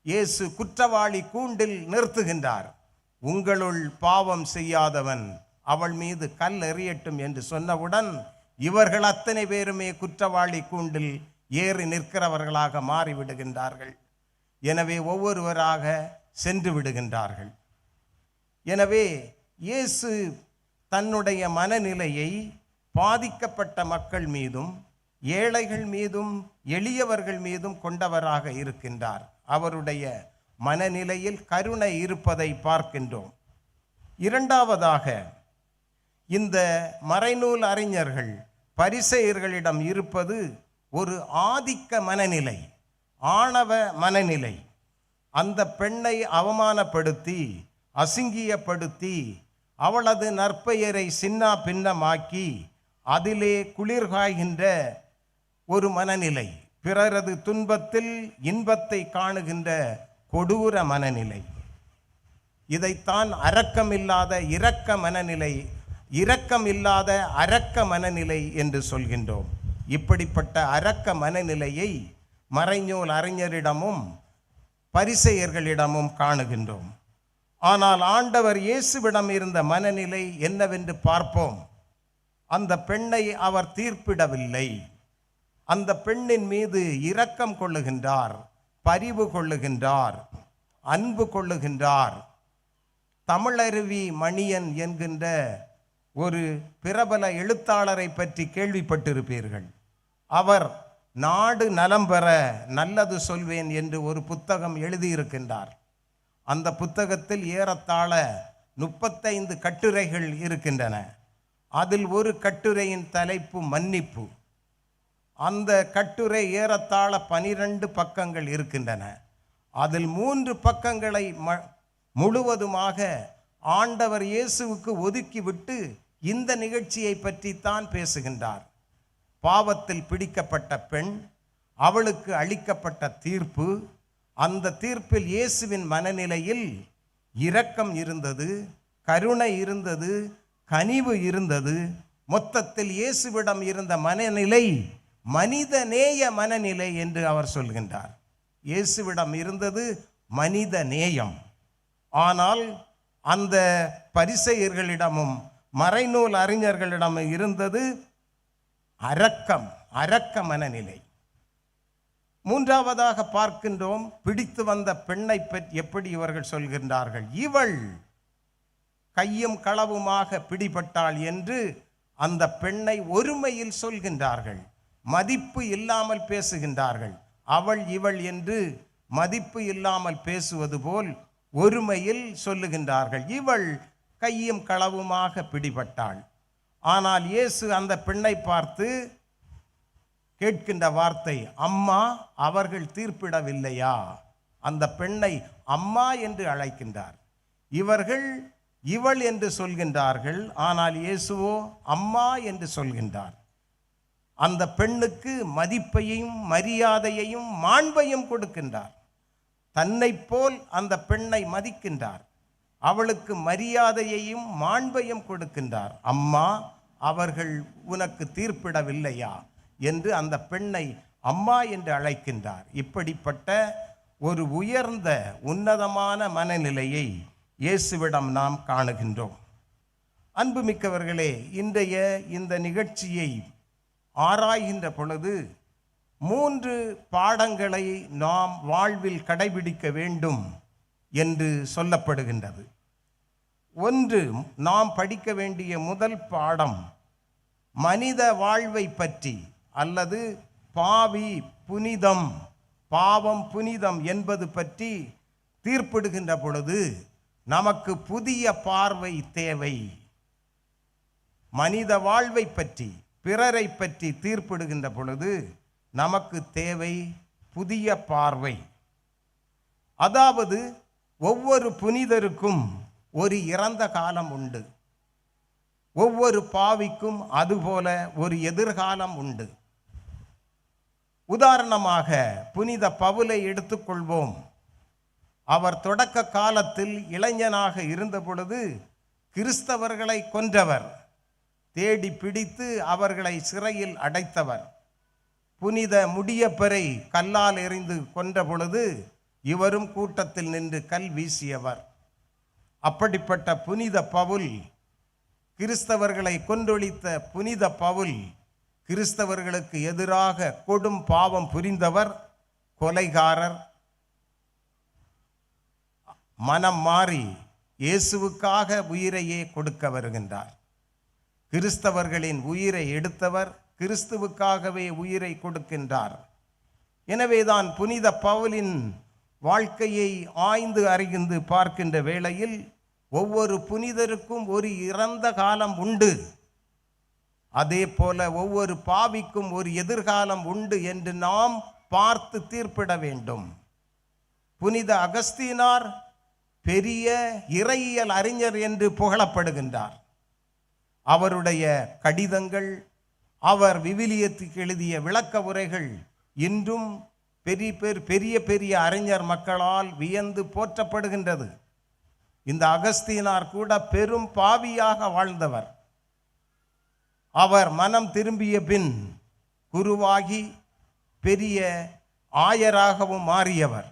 இயேசு குற்றவாளி கூண்டில் நிறுத்துகின்றார். உங்களுள் பாவம் செய்யாதவன் அவள் மீது கல் எறியட்டும் என்று சொன்னவுடன் இவர்கள் அத்தனை பேருமே குற்றவாளி கூண்டில் ஏறி நிற்கிறவர்களாக மாறிவிடுகின்றார்கள். எனவே ஒவ்வொருவராக சென்று விடுகின்றார்கள். எனவே இயேசு தன்னுடைய மனநிலையை பாதிக்கப்பட்ட மக்கள் மீதும் ஏழைகள் மீதும் எளியவர்கள் மீதும் கொண்டவராக இருக்கின்றார். அவருடைய மனநிலையில் கருணை இருப்பதை பார்க்கின்றோம். இரண்டாவதாக, இந்த மறைநூல் அறிஞர்கள் பரிசேயர்களிடம் இருப்பது ஒரு ஆதிக்க மனநிலை, ஆணவ மனநிலை. அந்த பெண்ணை அவமானப்படுத்தி அசிங்கியப்படுத்தி அவளது நற்பெயரை சின்ன பின்னமாக்கி அதிலே குளிர்காய்கின்ற ஒரு மனநிலை, பிறரது துன்பத்தில் இன்பத்தை காணுகின்ற கொடூர மனநிலை. இதைத்தான் இரக்கமில்லாத அரக்க மனநிலை என்று சொல்கின்றோம். இப்படிப்பட்ட அரக்க மனநிலையை மறைநூல் அறிஞரிடமும் பரிசேயர்களிடமும் காணுகின்றோம். ஆனால் ஆண்டவர் இயேசுவிடம் இருந்த மனநிலை என்னவென்று பார்ப்போம். அந்த பெண்ணை அவர் தீர்ப்பிடவில்லை. அந்த பெண்ணின் மீது இரக்கம் கொள்ளுகின்றார், பரிவு கொள்ளுகின்றார், அன்பு கொள்ளுகின்றார். தமிழருவி மணியன் என்கின்ற ஒரு பிரபல எழுத்தாளரை பற்றி கேள்விப்பட்டிருப்பீர்கள். அவர் நாடு நலம் பெற நல்லது சொல்வேன் என்று ஒரு புத்தகம் எழுதியிருக்கின்றார். அந்த புத்தகத்தில் ஏறத்தாழ 35 கட்டுரைகள் இருக்கின்றன. அதில் ஒரு கட்டுரையின் தலைப்பு மன்னிப்பு. அந்த கட்டுரை ஏறத்தாழ 12 பக்கங்கள் இருக்கின்றன. அதில் 3 பக்கங்களை முழுவதுமாக ஆண்டவர் இயேசுவுக்கு ஒதுக்கிவிட்டு இந்த நிகழ்ச்சியை பற்றித்தான் பேசுகின்றார். பாவத்தில் பிடிக்கப்பட்ட பெண், அவளுக்கு அளிக்கப்பட்ட தீர்ப்பு, அந்த தீர்ப்பில் இயேசுவின் மனநிலையில் இரக்கம் இருந்தது, கருணை இருந்தது, கனிவு இருந்தது. மொத்தத்தில் இயேசுவிடம் இருந்த மனநிலை மனித நேய மனநிலை என்று அவர் சொல்கின்றார். இயேசுவிடம் இருந்தது மனித நேயம். ஆனால் அந்த பரிசேயர்களிடமும் மறைநூல் அறிஞர்களிடமும் இருந்தது அரக்க மனநிலை. மூன்றாவதாக பார்க்கின்றோம், பிடித்து வந்த பெண்ணை பற்றி எப்படி இவர்கள் சொல்கின்றார்கள். இவள் கையும் களவுமாக பிடிபட்டாள் என்று அந்த பெண்ணை ஒருமையில் சொல்கின்றார்கள். மதிப்பு இல்லாமல் பேசுகின்றார்கள். அவள் இவள் என்று மதிப்பு இல்லாமல் பேசுவது போல் ஒருமையில் சொல்லுகின்றார்கள். இவள் கையும் களவுமாக பிடிபட்டாள். ஆனால் இயேசு அந்த பெண்ணை பார்த்து கேட்கின்ற வார்த்தை, அம்மா, அவர்கள் தீர்ப்பிடவில்லையா? அந்த பெண்ணை அம்மா என்று அழைக்கின்றார். இவர்கள் இவள் என்று சொல்கின்றார்கள். ஆனால் இயேசுவோ அம்மா என்று சொல்கின்றார். அந்த பெண்ணுக்கு மதிப்பையும் மரியாதையையும் மாண்பையும் கொடுக்கின்றார். தன்னை போல் அந்த பெண்ணை மதிக்கின்றார். அவளுக்கு மரியாதையையும் மாண்பையும் கொடுக்கின்றார். அம்மா, அவர்கள் உனக்கு தீர்ப்பிடவில்லையா என்று அந்த பெண்ணை அம்மா என்று அழைக்கின்றார். இப்படிப்பட்ட ஒரு உயர்ந்த உன்னதமான மனநிலையை இயேசுவிடம் நாம் காணுகின்றோம். அன்புமிக்கவர்களே, இன்றைய இந்த நிகழ்ச்சியை ஆராய்கின்ற பொழுது 3 பாடங்களை நாம் வாழ்வில் கடைபிடிக்க வேண்டும் என்று சொல்லப்படுகின்றது. ஒன்று, நாம் படிக்க வேண்டிய முதல் பாடம் மனித வாழ்வை பற்றி, அல்லது பாவம் புனிதம் என்பது பற்றி தீர்ப்பிடுகின்ற பொழுது நமக்கு புதிய பார்வை தேவை. மனித வாழ்வை பற்றி, பிறரை பற்றி தீர்ப்பிடுகின்ற பொழுது நமக்கு தேவை புதிய பார்வை. அதாவது ஒவ்வொரு புனிதருக்கும் ஒரு இறந்த காலம் உண்டு, ஒவ்வொரு பாவிக்கும் அதுபோல ஒரு எதிர்காலம் உண்டு. உதாரணமாக புனித பவுலை எடுத்துக்கொள்வோம். அவர் தொடக்க காலத்தில் இளைஞனாக இருந்த பொழுது கிறிஸ்தவர்களை கொன்றவர், தேடி பிடித்து அவர்களை சிறையில் அடைத்தவர். புனித முடியப்பரை கல்லால் எறிந்து கொன்ற பொழுது இவரும் கூட்டத்தில் நின்று கல் வீசியவர். அப்படிப்பட்ட புனித பவுல், கிறிஸ்தவர்களை கொன்றொழித்த புனித பவுல், கிறிஸ்தவர்களுக்கு எதிராக கொடும் பாவம் புரிந்தவர், கொலைகாரர். மனம் மாறி இயேசுவுக்காக உயிரையே கொடுக்க வருகின்றார். கிறிஸ்தவர்களின் உயிரை எடுத்தவர் கிறிஸ்துவுக்காகவே உயிரை கொடுக்கின்றார். எனவேதான் புனித பவுலின் வாழ்க்கையை ஆய்ந்து அறிந்து பார்க்கின்ற வேளையில் ஒவ்வொரு புனிதருக்கும் ஒரு இறந்த காலம் உண்டு, அதே போல ஒவ்வொரு பாவிக்கும் ஒரு எதிர்காலம் உண்டு என்று நாம் பார்த்து தீர்ப்பிட வேண்டும். புனித அகஸ்தீனார் பெரிய இறையியல் அறிஞர் என்று புகழப்படுகின்றார். அவருடைய கடிதங்கள், அவர் விவிலியத்துக்கு எழுதிய விளக்க உரைகள் இன்றும் பெரிய பெரிய அறிஞர் மக்களால் வியந்து போற்றப்படுகின்றது. இந்த அகஸ்தீனார் கூட பெரும் பாவியாக வாழ்ந்தவர். அவர் மனம் திரும்பிய பின் குருவாகி பெரிய ஆயராகவும் மாறியவர்.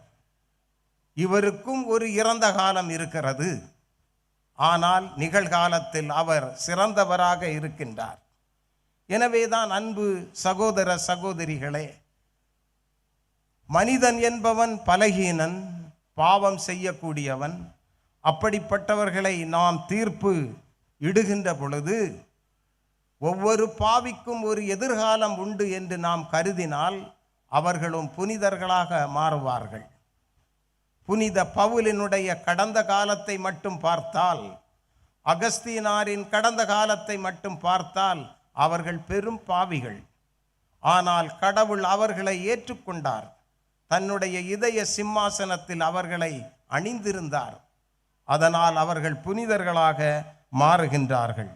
இவருக்கும் ஒரு இறந்த காலம் இருக்கிறது, ஆனால் நிகழ்காலத்தில் அவர் சிறந்தவராக இருக்கின்றார். எனவேதான் அன்பு சகோதர சகோதரிகளே, மனிதன் என்பவன் பலகீனன், பாவம் செய்யக்கூடியவன். அப்படிப்பட்டவர்களை நாம் தீர்ப்பு இடுகின்ற பொழுது ஒவ்வொரு பாவிக்கும் ஒரு எதிர்காலம் உண்டு என்று நாம் கருதினால் அவர்களும் புனிதர்களாக மாறுவார்கள். புனித பவுலினுடைய கடந்த காலத்தை மட்டும் பார்த்தால், அகஸ்தீனாரின் கடந்த காலத்தை மட்டும் பார்த்தால் அவர்கள் பெரும் பாவிகள். ஆனால் கடவுள் அவர்களை ஏற்றுக்கொண்டார். தன்னுடைய இதய சிம்மாசனத்தில் அவர்களை அணிந்திருந்தார். அதனால் அவர்கள் புனிதர்களாக மாறுகின்றார்கள்.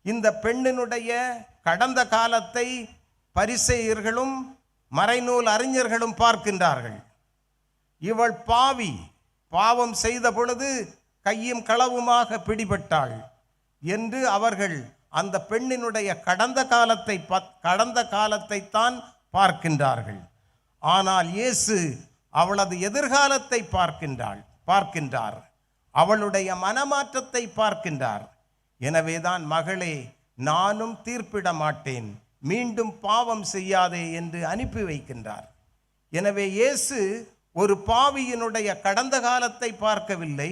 இந்த பெண்ணினுடைய கடந்த காலத்தை பரிசேயர்களும் மறைநூல் அறிஞர்களும் பார்க்கின்றார்கள். இவள் பாவி, பாவம் செய்த பொழுது கையும் களவுமாக பிடிபட்டாள் என்று அவர்கள் அந்த பெண்ணினுடைய கடந்த காலத்தை தான் பார்க்கின்றார்கள். ஆனால் இயேசு அவளது எதிர்காலத்தை பார்க்கின்றார், அவளுடைய மனமாற்றத்தை பார்க்கின்றார். எனவேதான் மகளே, நானும் தீர்ப்பிட மாட்டேன், மீண்டும் பாவம் செய்யாதே என்று அனுப்பி வைக்கின்றார். எனவே இயேசு ஒரு பாவியினுடைய கடந்த காலத்தை பார்க்கவில்லை,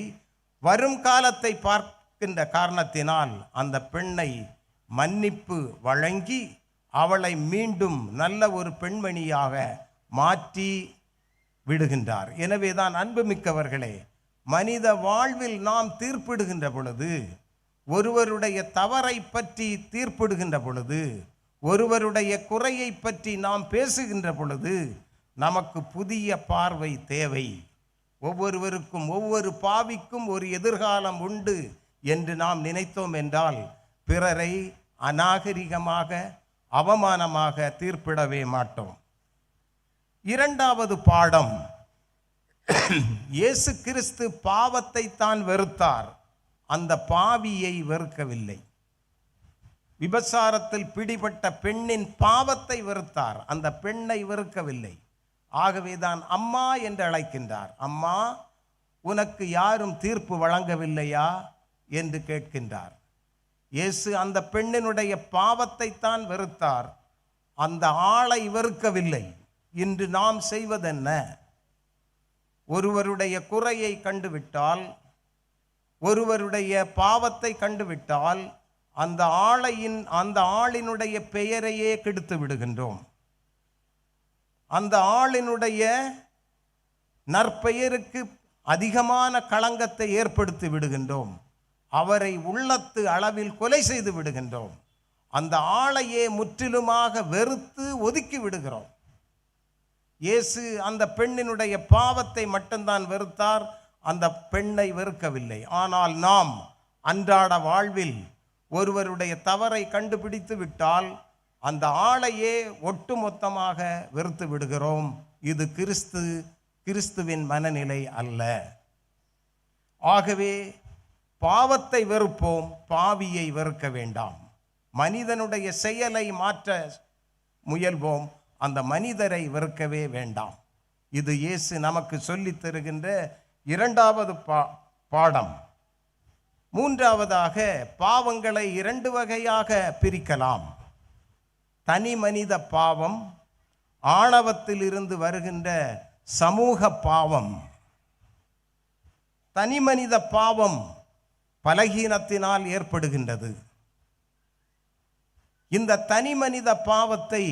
வரும் காலத்தை பார்க்கின்ற காரணத்தினால் அந்த பெண்ணை மன்னிப்பு வழங்கி அவளை மீண்டும் நல்ல ஒரு பெண்மணியாக மாற்றி விடுகின்றார். எனவேதான் அன்புமிக்கவர்களே, மனித வாழ்வில் நாம் தீர்ப்பிடுகின்ற பொழுது, ஒருவருடைய தவறை பற்றி தீர்ப்பிடுகின்ற பொழுது, ஒருவருடைய குறையை பற்றி நாம் பேசுகின்ற பொழுது நமக்கு புதிய பார்வை தேவை. ஒவ்வொருவருக்கும் ஒவ்வொரு பாவிக்கும் ஒரு எதிர்காலம் உண்டு என்று நாம் நினைத்தோம் என்றால் பிறரை அநாகரிகமாக அவமானமாக தீர்ப்பிடவே மாட்டோம். இரண்டாவது பாடம், இயேசு கிறிஸ்து பாவத்தை தான் வெறுத்தார், அந்த பாவியை வெறுக்கவில்லை. விபச்சாரத்தில் பிடிபட்ட பெண்ணின் பாவத்தை வெறுத்தார், அந்த பெண்ணை வெறுக்கவில்லை. ஆகவேதான் அம்மா என்று அழைக்கின்றார். அம்மா, உனக்கு யாரும் தீர்ப்பு வழங்கவில்லையா என்று கேட்கின்றார். இயேசு அந்த பெண்ணினுடைய பாவத்தை தான் வெறுத்தார், அந்த ஆளை வெறுக்கவில்லை. இன்று நாம் செய்வதென்ன? ஒருவருடைய குறையை கண்டுவிட்டால், ஒருவருடைய பாவத்தை கண்டுவிட்டால் அந்த ஆளினுடைய பெயரையே கெடுத்து விடுகின்றோம். அந்த ஆளினுடைய நற்பெயருக்கு அதிகமான களங்கத்தை ஏற்படுத்தி விடுகின்றோம். அவரை உள்ளத்து அளவில் கொலை செய்து விடுகின்றோம். அந்த ஆளையே முற்றிலுமாக வெறுத்து ஒதுக்கி விடுகிறோம். இயேசு அந்த பெண்ணினுடைய பாவத்தை மட்டும்தான் வெறுத்தார், அந்த பெண்ணை வெறுக்கவில்லை. ஆனால் நாம் அன்றாட வாழ்வில் ஒருவருடைய தவறை கண்டுபிடித்து விட்டால் அந்த ஆளையே ஒட்டுமொத்தமாக வெறுத்து விடுகிறோம். இது கிறிஸ்துவின் மனநிலை அல்ல. ஆகவே பாவத்தை வெறுப்போம், பாவியை வெறுக்க வேண்டாம். மனிதனுடைய செயலை மாற்ற முயல்வோம், அந்த மனிதரை வெறுக்கவே வேண்டாம். இது இயேசு நமக்கு சொல்லித் தருகின்ற இரண்டாவது பாடம். மூன்றாவதாக, பாவங்களை 2 வகையாக பிரிக்கலாம். தனி மனித பாவம், ஆணவத்தில் இருந்து வருகின்ற சமூக பாவம். தனி மனித பாவம் பலகீனத்தினால் ஏற்படுகின்றது. இந்த தனி மனித பாவத்தை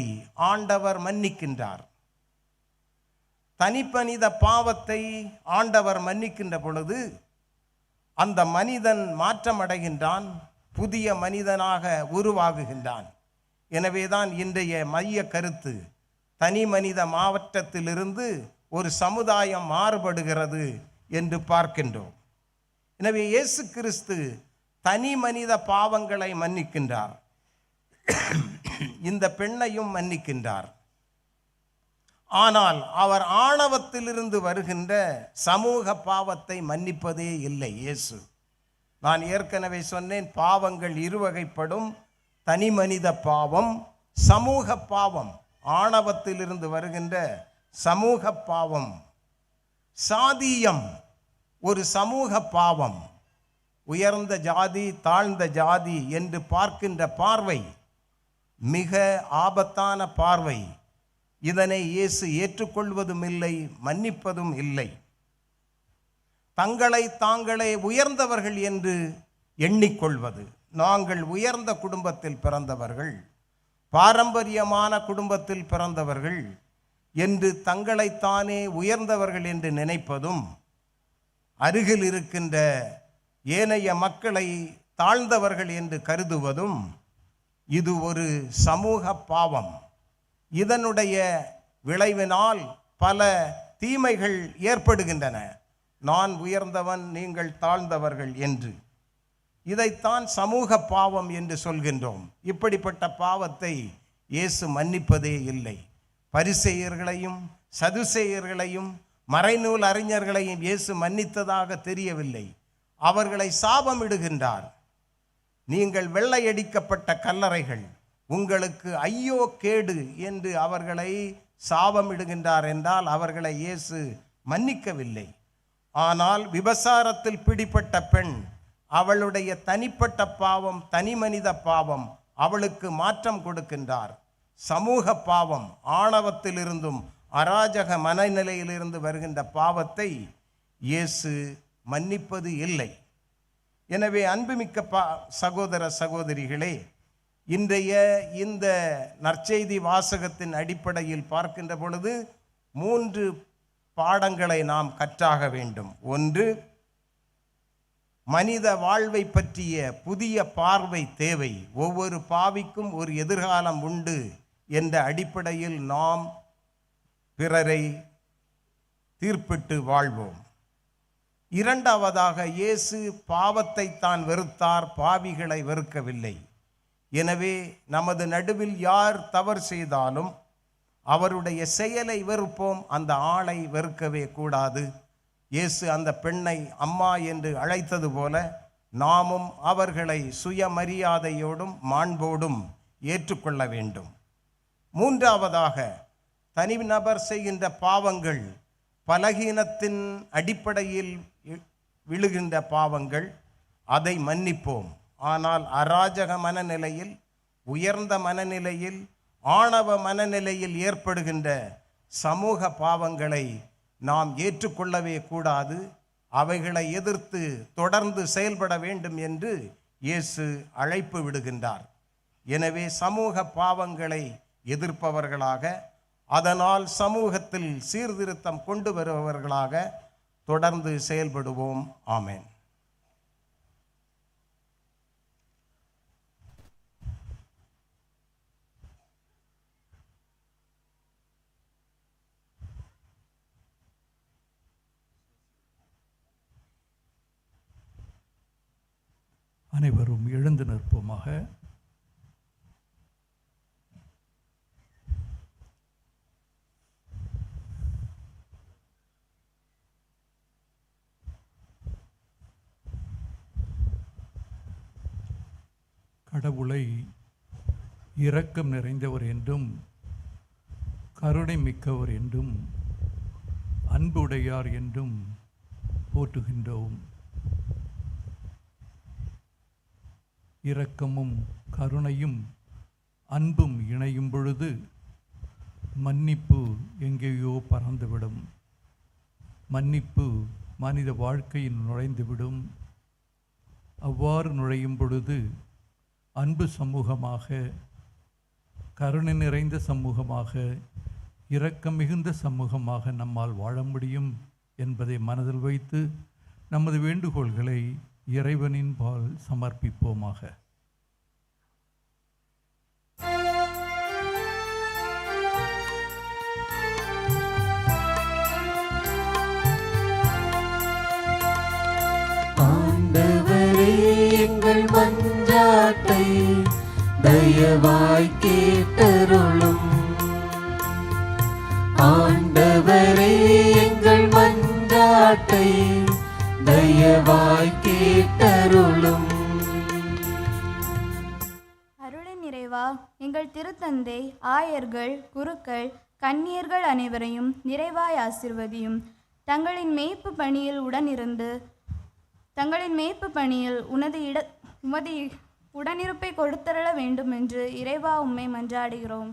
ஆண்டவர் மன்னிக்கின்றார். தனி மனித பாவத்தை ஆண்டவர் மன்னிக்கின்ற பொழுது அந்த மனிதன் மாற்றமடைகின்றான், புதிய மனிதனாக உருவாகுகின்றான். எனவேதான் இன்றைய மைய கருத்து, தனி மனித மாவட்டத்திலிருந்து ஒரு சமுதாயம் மாறுபடுகிறது என்று பார்க்கின்றோம். எனவே இயேசு கிறிஸ்து தனி மனித பாவங்களை மன்னிக்கின்றார், இந்த பெண்ணையும் மன்னிக்கின்றார். ஆனால் அவர் ஆணவத்திலிருந்து வருகின்ற சமூக பாவத்தை மன்னிப்பதே இல்லை இயேசு. நான் ஏற்கனவே சொன்னேன், பாவங்கள் 2 வகைப்படும். தனி மனித பாவம், சமூக பாவம். ஆணவத்திலிருந்து வருகின்ற சமூக பாவம். சாதியம் ஒரு சமூக பாவம். உயர்ந்த ஜாதி, தாழ்ந்த ஜாதி என்று பார்க்கின்ற பார்வை மிக ஆபத்தான பார்வை. இதனை இயேசு ஏற்றுக்கொள்வதும் இல்லை, மன்னிப்பதும் இல்லை. தங்களை தாங்களே உயர்ந்தவர்கள் என்று எண்ணிக்கொள்வது. நாங்கள் உயர்ந்த குடும்பத்தில் பிறந்தவர்கள், பாரம்பரியமான குடும்பத்தில் பிறந்தவர்கள் என்று தங்களைத்தானே உயர்ந்தவர்கள் என்று நினைப்பதும், அருகில் இருக்கின்ற ஏனைய மக்களை தாழ்ந்தவர்கள் என்று கருதுவதும் இது ஒரு சமூக பாவம். இதனுடைய விளைவினால் பல தீமைகள் ஏற்படுகின்றன. நான் உயர்ந்தவன், நீங்கள் தாழ்ந்தவர்கள் என்று. இதைத்தான் சமூக பாவம் என்று சொல்கின்றோம். இப்படிப்பட்ட பாவத்தை இயேசு மன்னிப்பதே இல்லை. பரிசேயர்களையும் சதுசேயர்களையும் மறைநூல் அறிஞர்களையும் இயேசு மன்னித்ததாக தெரியவில்லை. அவர்களை சாபமிடுகின்றார். நீங்கள் வெள்ளையடிக்கப்பட்ட கல்லறைகள், உங்களுக்கு ஐயோ கேடு என்று அவர்களை சாபமிடுகின்றார் என்றால் அவர்களை இயேசு மன்னிக்கவில்லை. ஆனால் விபசாரத்தில் பிடிப்பட்ட பெண், அவளுடைய தனிப்பட்ட பாவம், தனி மனித பாவம், அவளுக்கு மாற்றம் கொடுக்கின்றார். சமூக பாவம், ஆணவத்திலிருந்தும் அராஜக மனநிலையிலிருந்து வருகின்ற பாவத்தை இயேசு மன்னிப்பது இல்லை. எனவே அன்புமிக்க சகோதர சகோதரிகளே, இன்றைய இந்த நற்செய்தி வாசகத்தின் அடிப்படையில் பார்க்கின்ற பொழுது 3 பாடங்களை நாம் கற்றாக வேண்டும். 1, மனித வாழ்வை பற்றிய புதிய பார்வை தேவை. ஒவ்வொரு பாவிக்கும் ஒரு எதிர்காலம் உண்டு என்ற அடிப்படையில் நாம் பிறரை தீர்ப்பிட்டு வாழ்வோம். 2வதாக, இயேசு பாவத்தை தான் வெறுத்தார், பாவிகளை வெறுக்கவில்லை. எனவே நமது நடுவில் யார் தவறு செய்தாலும் அவருடைய செயலை வெறுப்போம், அந்த ஆளை வெறுக்கவே கூடாது. இயேசு அந்த பெண்ணை அம்மா என்று அழைத்தது போல நாமும் அவர்களை சுயமரியாதையோடும் மாண்போடும் ஏற்றுக்கொள்ள வேண்டும். 3வதாக, தனிநபர் செய்கின்ற பாவங்கள் பலகீனத்தின் அடிப்படையில் விழுகின்ற பாவங்கள், அதை மன்னிப்போம். ஆனால் அராஜக மனநிலையில், உயர்ந்த மனநிலையில், ஆணவ மனநிலையில் ஏற்படுகின்ற சமூக பாவங்களை நாம் ஏற்றுக்கொள்ளவே கூடாது. அவைகளை எதிர்த்து தொடர்ந்து செயல்பட வேண்டும் என்று இயேசு அழைப்பு விடுகின்றார். எனவே சமூக பாவங்களை எதிர்ப்பவர்களாக, அதனால் சமூகத்தில் சீர்திருத்தம் கொண்டு வருபவர்களாக தொடர்ந்து செயல்படுவோம். ஆமென். அனைவரும் எழுந்து நிற்போமாக. கடவுளை இரக்கம் நிறைந்தவர் என்றும் கருணை மிக்கவர் என்றும் அன்புடையார் என்றும் போற்றுகின்றோம். இரக்கமும் கருணையும் அன்பும் இணையும் பொழுது மன்னிப்பு எங்கேயோ பறந்துவிடும். மன்னிப்பு மனித வாழ்க்கையில் நுழைந்துவிடும். அவ்வாறு நுழையும் பொழுது அன்பு சமூகமாக, கருணை நிறைந்த சமூகமாக, இரக்கம் மிகுந்த சமூகமாக நம்மால் வாழ முடியும் என்பதை மனதில் வைத்து நமது வேண்டுகோள்களை இறைவனின் பால் சமர்ப்பிப்போமாக. ஆண்டவரே, எங்கள் மன்றாட்டை தயவாய் கேட்டருளும். ஆண்டவரே, எங்கள் மன்றாட்டை தயவாய் கேட்டருளும். அருளின் நிறைவா, எங்கள் திருத்தந்தை, ஆயர்கள், குருக்கள், கன்னியர்கள் அனைவரையும் நிறைவாய் ஆசிர்வதியும். தங்களின் மேய்ப்பு பணியில் உடனிருந்து உமது உடனிருப்பை கொடுத்தருள வேண்டும் என்று இறைவா உம்மை மன்றாடுகிறோம்.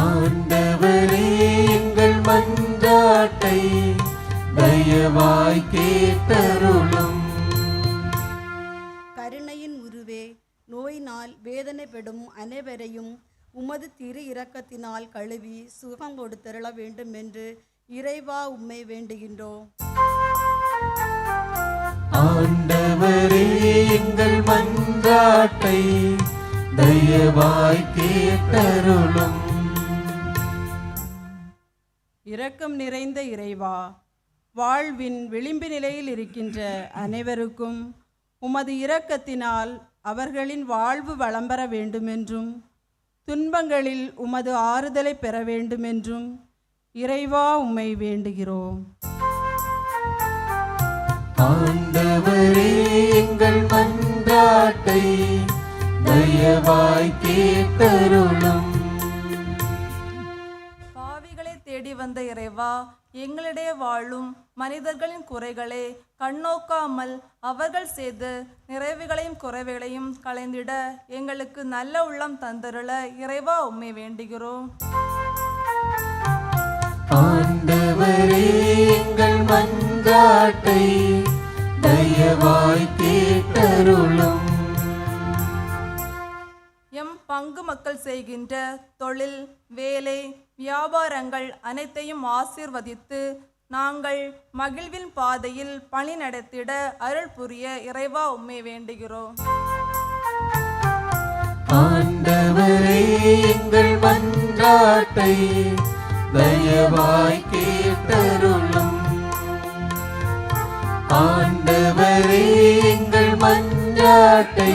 ஆண்டவரே, எங்கள் மன்றாட்டை தயவாய் கேட்டருளும். கருணையின் உருவே, நோயினால் வேதனைப்படும் அனைவரையும் உமது திரு இரக்கத்தினால் கழுவி சுகம் கொடுத்தருள வேண்டும் என்று இறைவா உம்மை வேண்டுகின்றோம். ஆண்டவரே, எங்கள் மன்றாட்டை தயவாய் கேட்டருளும். இரக்கம் நிறைந்த இறைவா, வாழ்வின் விளிம்பு நிலையில் இருக்கின்ற அனைவருக்கும் உமது இரக்கத்தினால் அவர்களின் வாழ்வு வளம் பெற வேண்டுமென்றும் துன்பங்களில் உமது ஆறுதலை பெற வேண்டுமென்றும் இறைவா உம்மை வேண்டுகிறோம். ஆண்டவரே, எங்கள் மன்றாட்டை தயவாய் கேட்டருளும். பாவிகளை தேடி வந்த இறைவா, எங்களிடையே வாழும் மனிதர்களின் குறைகளை கண்ணோக்காமல் அவர்கள் செய்த நிறைவுகளையும் குறைவுகளையும் களைந்திட எங்களுக்கு நல்ல உள்ளம் தந்தருள இறைவா உம்மை வேண்டுகிறோம். ஆண்டவரே, எங்கள் மன்றாட்டை தயவாய் கேட்டருளும். எம் பங்கு மக்கள் செய்கின்ற தொழில், வேலை, வியாபாரங்கள் அனைத்தையும் ஆசீர்வதித்து நாங்கள் மகிழ்வின் பாதையில் பணி நடத்திட அருள் புரிய இறைவா உம்மை வேண்டுகிறோம். ஆண்டவரே, எங்கள் மன்றாட்டை தயவாய் கேட்டருளும். ஆண்டவரே, எங்கள் மன்றாட்டை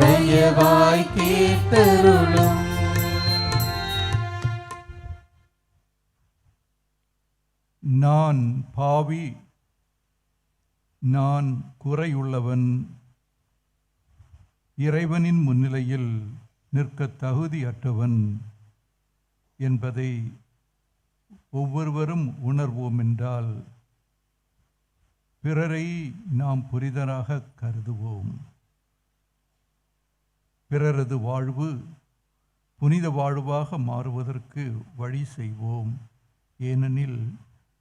தயவாய் கேட்டருளும். நான் பாவி, நான் குறையுள்ளவன், இறைவனின் முன்னிலையில் நிற்க தகுதியற்றவன் என்பதை ஒவ்வொருவரும் உணர்வோம் என்றால் பிறரை நாம் புரிதராக கருதுவோம். பிறரது வாழ்வு புனித வாழ்வாக மாறுவதற்கு வழி செய்வோம். ஏனெனில்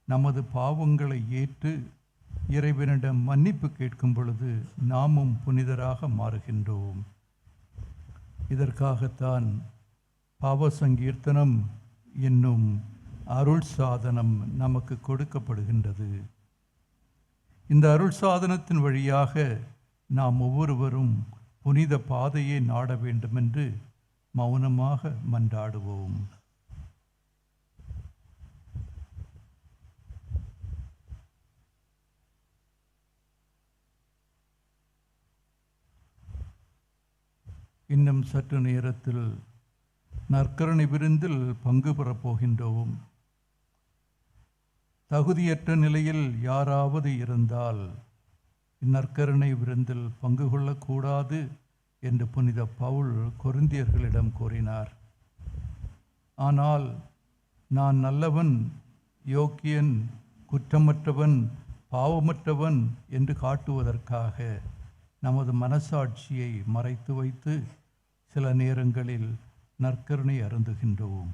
நமது பாவங்களை ஏற்று இறைவனிடம் மன்னிப்பு கேட்கும் பொழுது நாமும் புனிதராக மாறுகின்றோம். இதற்காகத்தான் பாவ சங்கீர்த்தனம் என்னும் அருள் சாதனம் நமக்கு கொடுக்கப்படுகின்றது. இந்த அருள் சாதனத்தின் வழியாக நாம் ஒவ்வொருவரும் புனித பாதையை நாட வேண்டுமென்று மௌனமாக மன்றாடுவோம். இன்னும் சற்று நேரத்தில் நற்கருணை விருந்தில் பங்கு பெறப் போகின்றோம். தகுதியற்ற நிலையில் யாராவது இருந்தால் இந்நற்கருணை விருந்தில் பங்கு கொள்ளக்கூடாது என்று புனித பவுல் கொரிந்தியர்களிடம் கூறினார். ஆனால் நான் நல்லவன், யோக்கியன், குற்றமற்றவன், பாவமற்றவன் என்று காட்டுவதற்காக நமது மனசாட்சியை மறைத்து வைத்து சில நேரங்களில் நற்கருணை அருந்துகின்றோம்.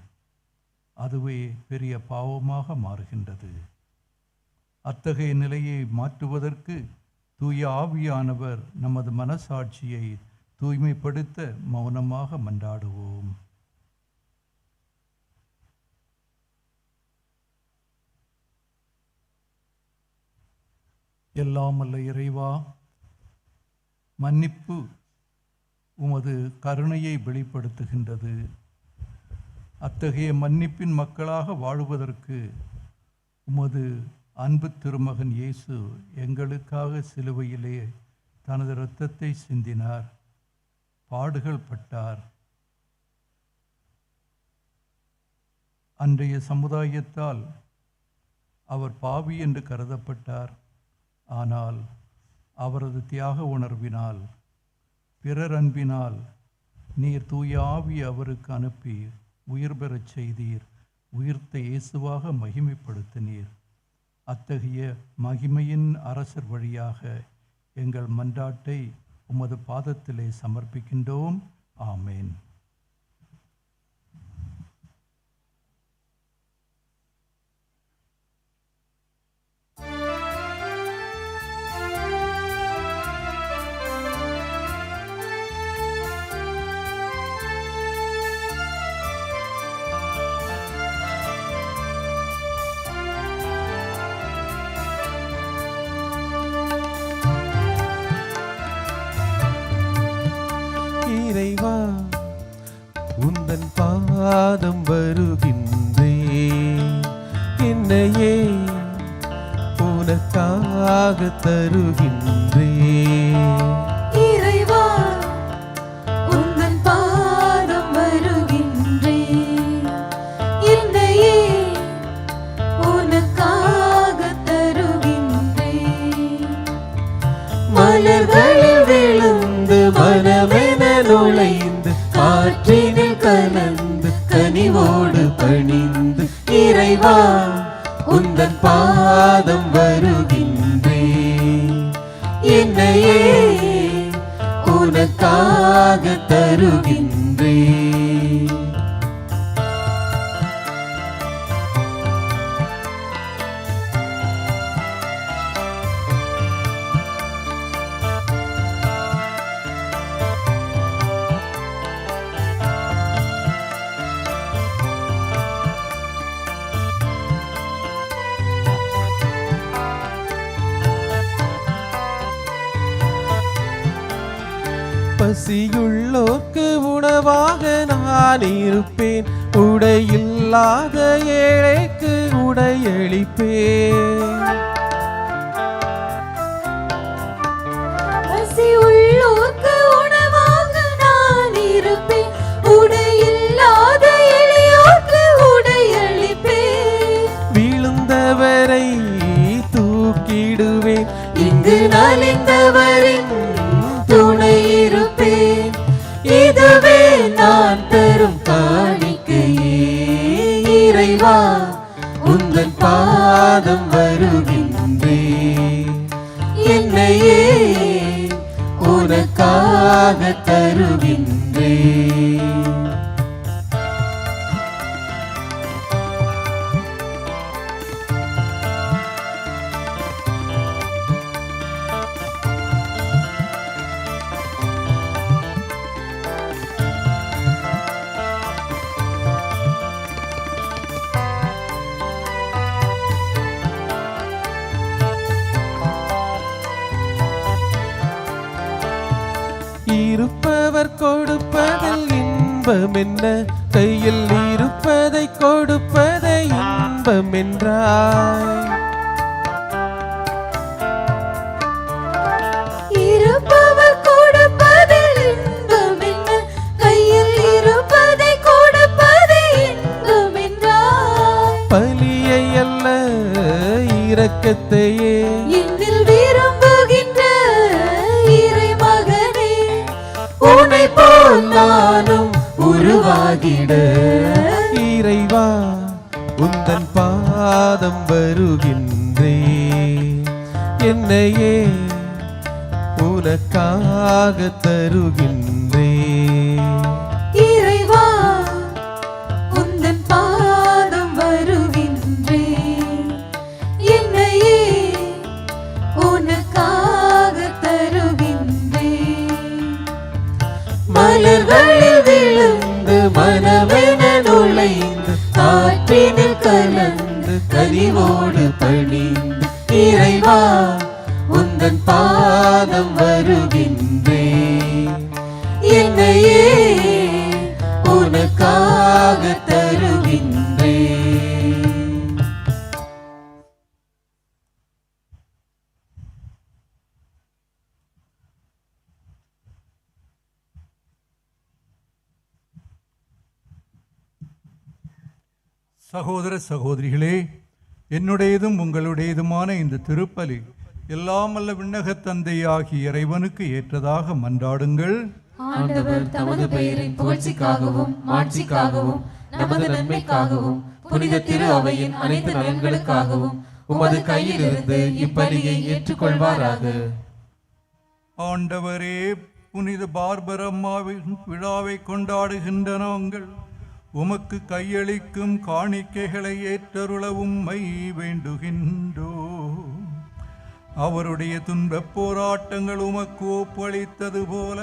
அதுவே பெரிய பாவமாக மாறுகின்றது. அத்தகைய நிலையை மாற்றுவதற்கு தூய ஆவியானவர் நமது மனசாட்சியை தூய்மைப்படுத்த மௌனமாக மன்றாடுவோம். எல்லாம் வல்ல இறைவா, மன்னிப்பு உமது கருணையை வெளிப்படுத்துகின்றது. அத்தகைய மன்னிப்பின் மக்களாக வாழுவதற்கு உமது அன்பு திருமகன் இயேசு எங்களுக்காக சிலுவையிலே தனது இரத்தத்தை சிந்தினார், பாடுகள் பட்டார். அன்றைய சமுதாயத்தால் அவர் பாவி என்று கருதப்பட்டார். ஆனால் அவரது தியாக உணர்வினால், பிறர் அன்பினால் நீர் தூய ஆவி அவருக்கு அனுப்பி உயிர் பெறச் செய்தீர். உயிர்த்த இயேசுவாக மகிமைப்படுத்தினீர். அத்தகைய மகிமையின் அரசர் வழியாக எங்கள் மன்றாட்டை உமது பாதத்திலே சமர்ப்பிக்கின்றோம். ஆமேன். இறைவா, உந்தன் பாதம் வருகின்றேன். என்னையே உனக்காக தருகின்றேன். இறைவா, உந்தன் பாதம் வருகின்றேன். என்னையே உனக்காக தருகின்றேன். மலர்களில் விழுந்து மனமென நுழைந்து காற்றினில் கலந்து கனிவோடு பணிந்து இறைவா, உந்தன் பாதம் வருகின்றேன். என்னையே உனக்காக தருகின்றேன். பசியுள்ளோர்க்கு உணவாக நான் இருப்பேன். உடையில்லாத ஏழைக்கு உடையளிப்பேன். பசியுள்ளோர்க்கு உணவாக நான் இருப்பேன். உடையில்லாத எளியோர்க்கு உடையளிப்பேன். விழுந்தவரை தூக்கிடுவேன். இங்கு நலிந்தவரின் துணை இருப்பேன். இதுவே நான் தரும் காணிக்கையே. இறைவா, உந்தன் பாதம் வருகின்றேன். என்னையே உனக்காக தருகின்றேன். இருப்பவர் கொடுப்பதில் இன்பம் என்ன, கையில் இருப்பதை கொடுப்பதை இன்பம் என்றாய். இருப்பவர் கொடுப்பதில் இன்பம் என்ன, பலியை அல்ல இரக்கத்தையே என்னில் விரும்புகின்ற இறைமகனே, உன்னை போல் நானும் உருவாகிட இறைவா உந்தன் பாதம் வருகின்றே, என்னையே உனக்காக தருகின்றே. இறைவா உந்தன் பாதம் வருகின்றேன், என்னையே உனக்காக தருகின்றேன். மலர்களில் விழுந்து மனமென நுழைந்து காற்றினில் கலந்து கனிவோடு பணிந்து இறைவா உந்தன் பாதம் வருகின்றேன், என்னையே உனக்காக தருகின்றேன். சகோதர சகோதரிகளே, என்னுடையதும் உங்களுடையதுமான இந்த திருப்பலி எல்லாம் அல்ல விண்ணகத் தந்தையாகிய இறைவனுக்கு ஏற்றதாக மன்றாடுங்கள். ஆண்டவர் தமது பெயரின் புகழ்ச்சிக்காகவும் மாட்சிக்காகவும் நமது நன்மைக்காகவும் புனித திரு அவையின் அனைத்து நலன்களுக்காகவும் உமது கையிலிருந்து இப்பலியை ஏற்றுக்கொள்வாராக. ஆண்டவரே, புனித பார்பரம்மாவின் விழாவை கொண்டாடுகின்ற நாங்கள் உமக்கு கையளிக்கும் காணிக்கைகளை ஏற்றருள உம்மை வேண்டுகின்றோம். அவருடைய துன்பப் போராட்டங்கள் உமக்கு ஒப்பளித்தது போல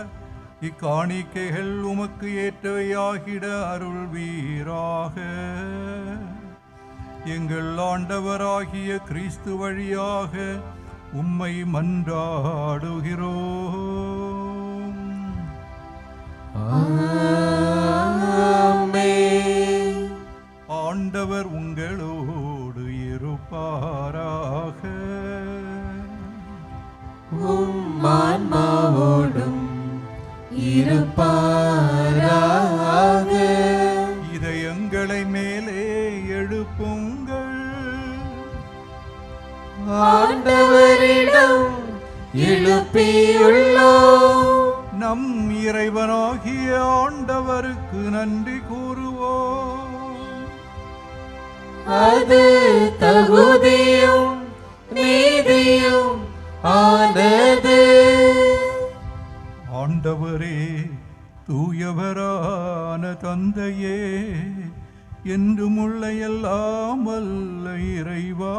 இக்காணிக்கைகள் உமக்கு ஏற்றவையாகிட அருள்வீராக. எங்கள் ஆண்டவராகிய கிறிஸ்து வழியாக உம்மை மன்றாடுகிறோம். ஆண்டவர் உங்களோடு இருப்பாராக. ஆன்மாவோடும் இருப்பாராக. இதயங்களை மேலே எழுப்புங்கள். ஆண்டவரிடம் எழுப்பியுள்ளோம். நம் இறைவனாகிய ஆண்டவருக்கு நன்றி கூறுவோம். அது தகுதியும் நீதியும் ஆனது. ஆண்டவரே, தூயவரான தந்தையே, என்றுமுள்ள எல்லாம் வல்ல இறைவா,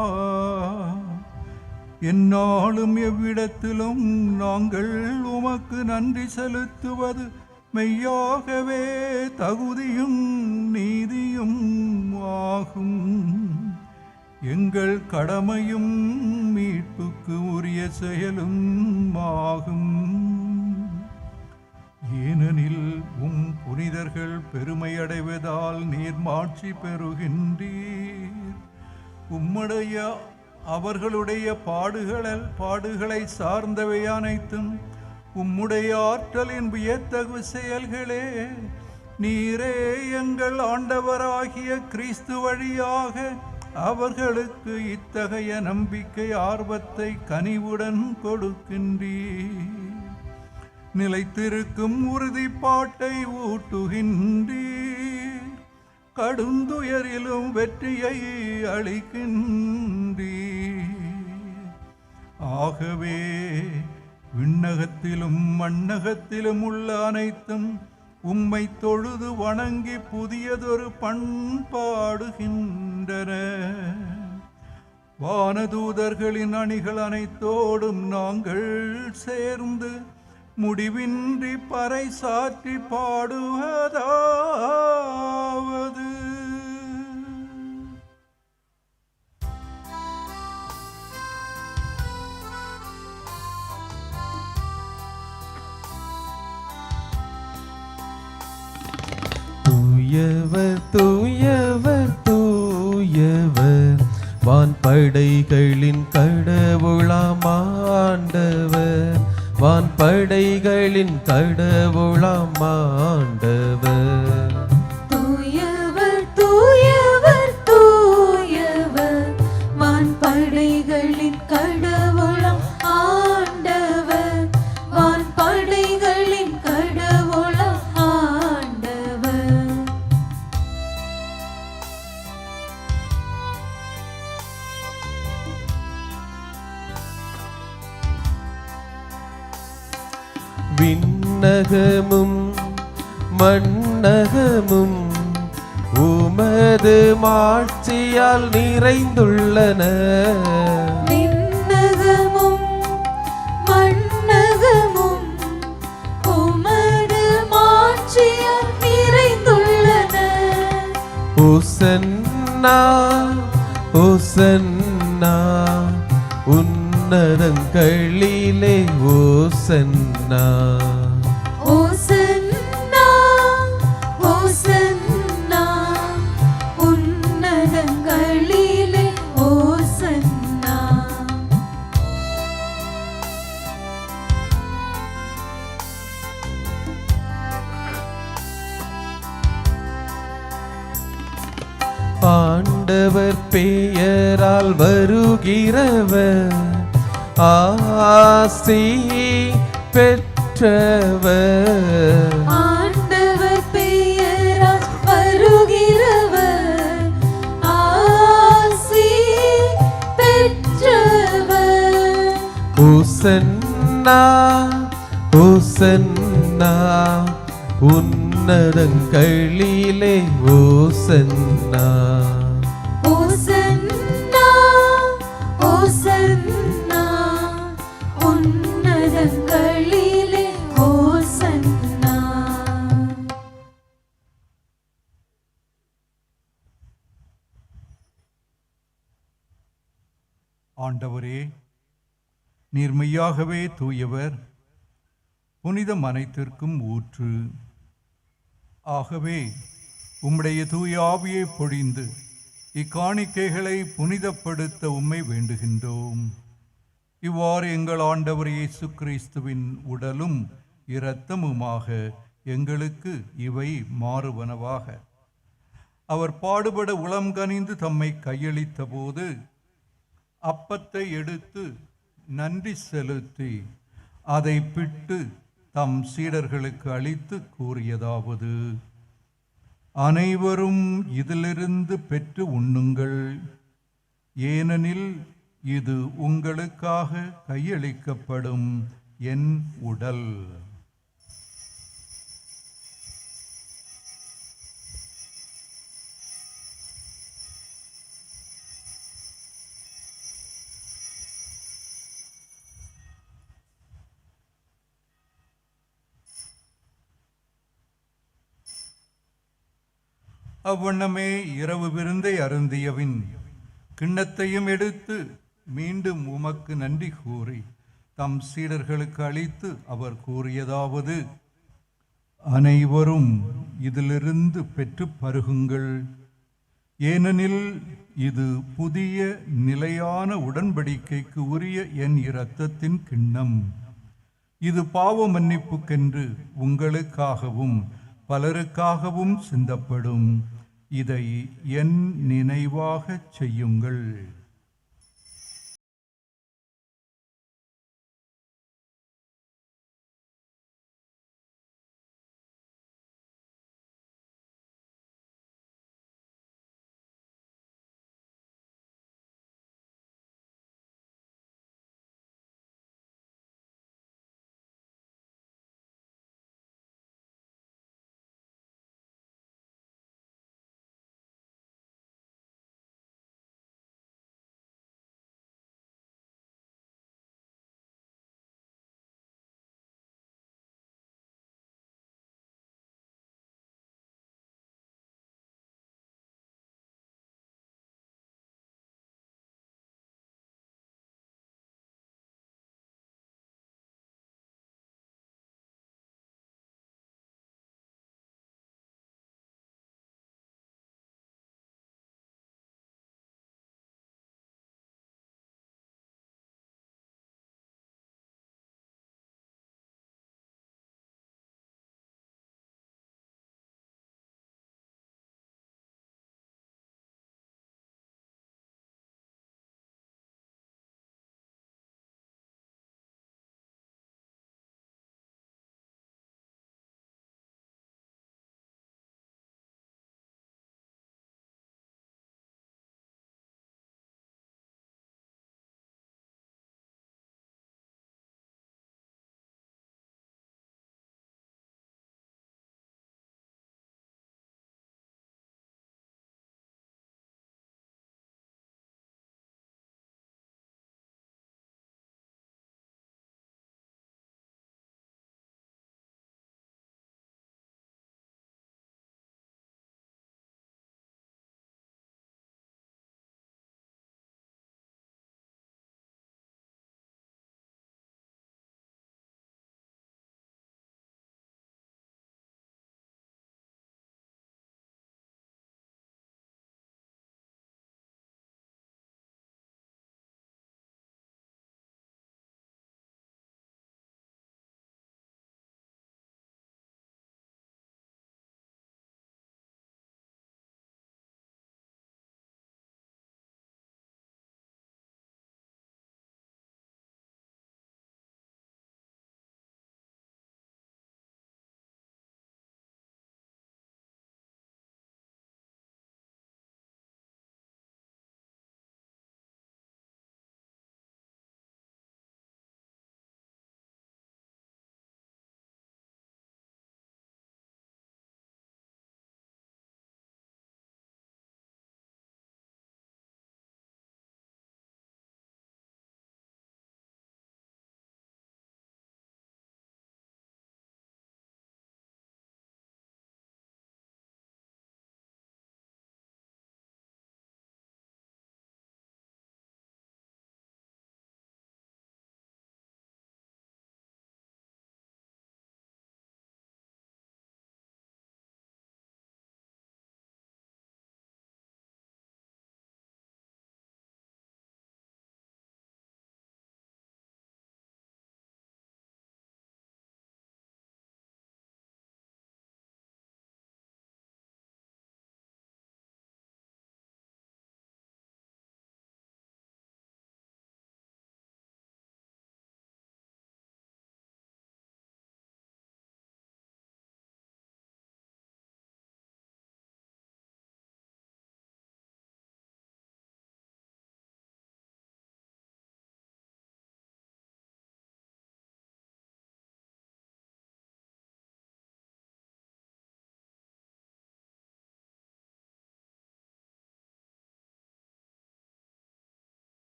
எந்நாளும் எவ்விடத்திலும் நாங்கள் உமக்கு நன்றி செலுத்துவது மெய்யாகவே தகுதியும் நீதியும் ஆகும். எங்கள் கடமையும் மீட்புக்கு உரிய செயலும் ஆகும். ஏனெனில் புனிதர்கள் பெருமையடைவதால் நீர் மாட்சி பெறுகின்றீர். உம்முடைய அவர்களுடைய பாடுகளை சார்ந்தவை அனைத்தும் உம்முடைய ஆற்றலின் வியத்தகு செயல்களே. நீரே எங்கள் ஆண்டவராகிய கிறிஸ்து வழியாக அவர்களுக்கு இத்தகைய நம்பிக்கை ஆர்வத்தை கனிவுடன் கொடுக்கின்றீர். நிலைத்திருக்கும் உறுதிப்பாட்டை ஊட்டுகின்றீர். கடுந்துயரிலும் வெற்றியை அளிக்கின்றீர். ஆகவே விண்ணகத்திலும் மண்ணகத்திலும் உள்ள அனைத்தும் உம்மை தொழுது வணங்கி புதியதொரு பண்பாடுகின்றன. வானதூதர்களின் அணிகள் அனைத்தோடும் நாங்கள் சேர்ந்து முடிவின்றி பறைசாற்றி பாடுவதாவது. தூயவர் தூயவர் தூயவர் வான்படைகளின் கடவுளாம் ஆண்டவர். வான்படைகளின் கடவுளாம் ஆண்டவர். தூயவர் தூயவர் தூயவர் விண்ணகமும் மண்ணகமும் உமது மாட்சியால் நிறைந்துள்ளன. விண்ணகமும் மண்ணகமும் உமது மாட்சியால் நிறைந்துள்ளன. ஓசன்னா ஓசன்னா உன்னதங்களிலே ஓசன்னா. ஓசன்னா ஓசன்னா உன்னதங்களிலே ஓசன்னா. ஆண்டவர் பெயரால் வருகிறவர் ஆசி பெற்றவர். ஆண்டவர் பெயரால் வருகிறவர் ஆசி பெற்றவர். ஓசன்னா ஓசன்னா உன்னதங்களிலே ஓசன்னா. ஓசன்னா ஓசன்னா உன்னதங்களிலே ஓசன்னா. ஆண்டவரே, நீர் மெய்யாகவே தூயவர், புனிதம் அனைத்திற்கும் ஊற்று. ஆகவே உம்முடைய தூய ஆவியை பொழிந்து இக்காணிக்கைகளை புனிதப்படுத்த உம்மை வேண்டுகின்றோம். இவ்வாறு எங்கள் ஆண்டவர் இயேசு கிறிஸ்துவின் உடலும் இரத்தமுமாக எங்களுக்கு இவை மாறுவனவாக. அவர் பாடுபட உளம் கனிந்து தம்மை கையளித்த போது அப்பத்தை எடுத்து நன்றி செலுத்தி அதை பிட்டு தம் சீடர்களுக்கு அளித்து கூறியதாவது: அனைவரும் இதிலிருந்து பெற்று உண்ணுங்கள், ஏனெனில் இது உங்களுக்காக கையளிக்கப்படும் என் உடல். அவ்வண்ணமே இரவு விருந்தை அருந்தியவின் கிண்ணத்தையும் எடுத்து மீண்டும் உமக்கு நன்றி கூறி தம் சீடர்களுக்கு அளித்து அவர் கூறியதாவது: அனைவரும் இதிலிருந்து பெற்று பருகுங்கள், ஏனெனில் இது புதிய நிலையான உடன்படிக்கைக்கு உரிய என் இரத்தத்தின் கிண்ணம். இது பாவ மன்னிப்புக்கென்று உங்களுக்காகவும் பலருக்காகவும் சிந்தப்படும். இதை என் நினைவாகச் செய்யுங்கள்.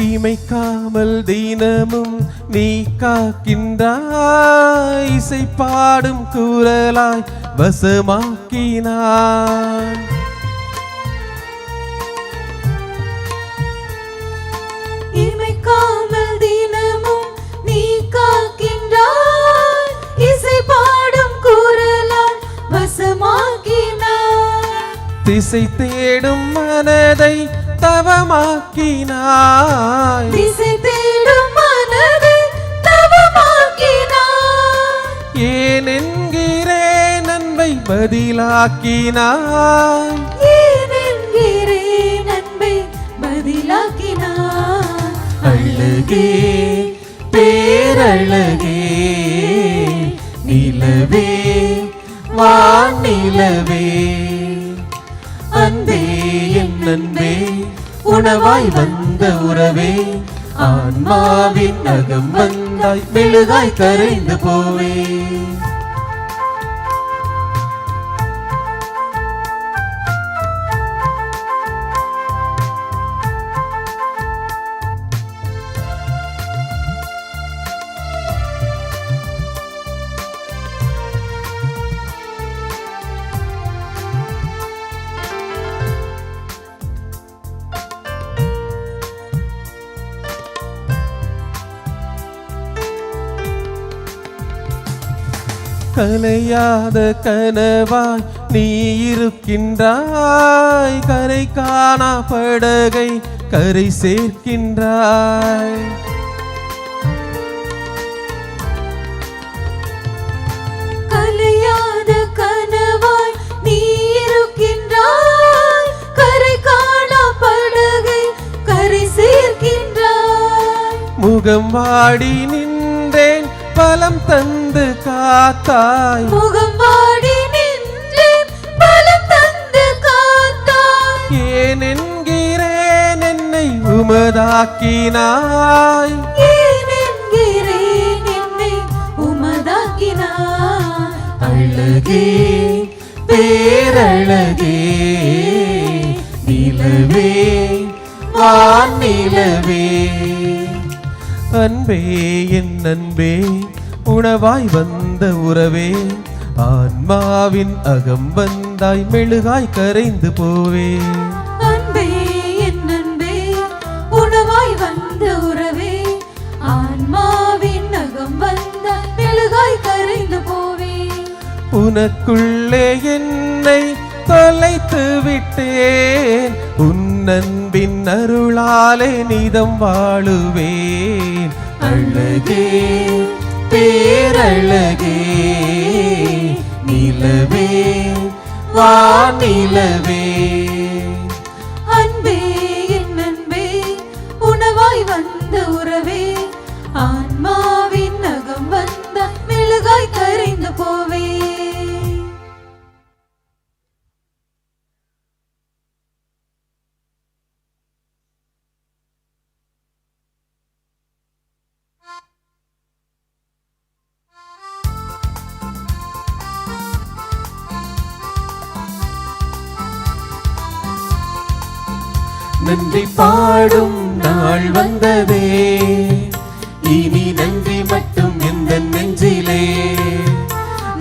இமைக்காமல் தினமும் நீ காக்கின்றாய், இசை பாடும் குரலாய் வசமாக்கினாய். இமைக்காமல் தினமும் நீ காக்கின்றாய், இசை பாடும் குரலால் வசமாக்கினாய். திசை தேடும் மனதை தவமாக்கினாய், திசை தேடும் மனதை தவமாக்கினாய். ஏன் என்கிறேன் அன்பை பதிலாக்கினாய், ஏன் என்கிறேன் அன்பை பதிலாக்கினாய். அழகே பேரழகே நிலவே வானிலவே, அன்பே என் அன்பே உணவாய் வந்த உறவே, ஆன்மாவின் அகம் வந்தாய் மெழுகாய் கரைந்து போவே. கலையாத கனவாய் நீ இருக்கின்றாய், கரை காணா படகை கரை சேர்க்கின்றாய். கலையாத கனவாய் நீ இருக்கின்றாய், கரை காணா படகை கரை சேர்க்கின்றாய். முகம் வாடி நின்றேன் பலம் தந்து காத்தாய், முகம் வாடி நின்றேன் பலம் தந்து காத்தாய். ஏன் என்கிறேன் என்னை உமதாக்கினாய், ஏன் என்கிறேன் என்னை உமதாக்கினாய். அழகே பேரழகே நிலவே வானிலவே, அன்பே என் அன்பே உணவாய் வந்த உறவே, ஆன்மாவின் அகம் வந்தாய் மெழுகாய் கரைந்து போவே. அன்பே என் அன்பே உணவாய் வந்த உறவே, ஆன்மாவின் அகம் வந்த மெழுகாய் கரைந்து போவே. உனக்குள்ளே என்னை தொலைத்து விட்டேன், உன் அன்பின் அருளாலே நிதம் வாழுவேன். அழகே பேரழகே நிலவே வானிலவே, அன்பே என் அன்பே உணவாய் வந்த உறவே, ஆன்மாவின் அகம் வந்த மெழுகாய் கரைந்து போவே. நன்றி பாடும் நாள் வந்ததே, இனி நன்றி மட்டும் எந்த நெஞ்சிலே.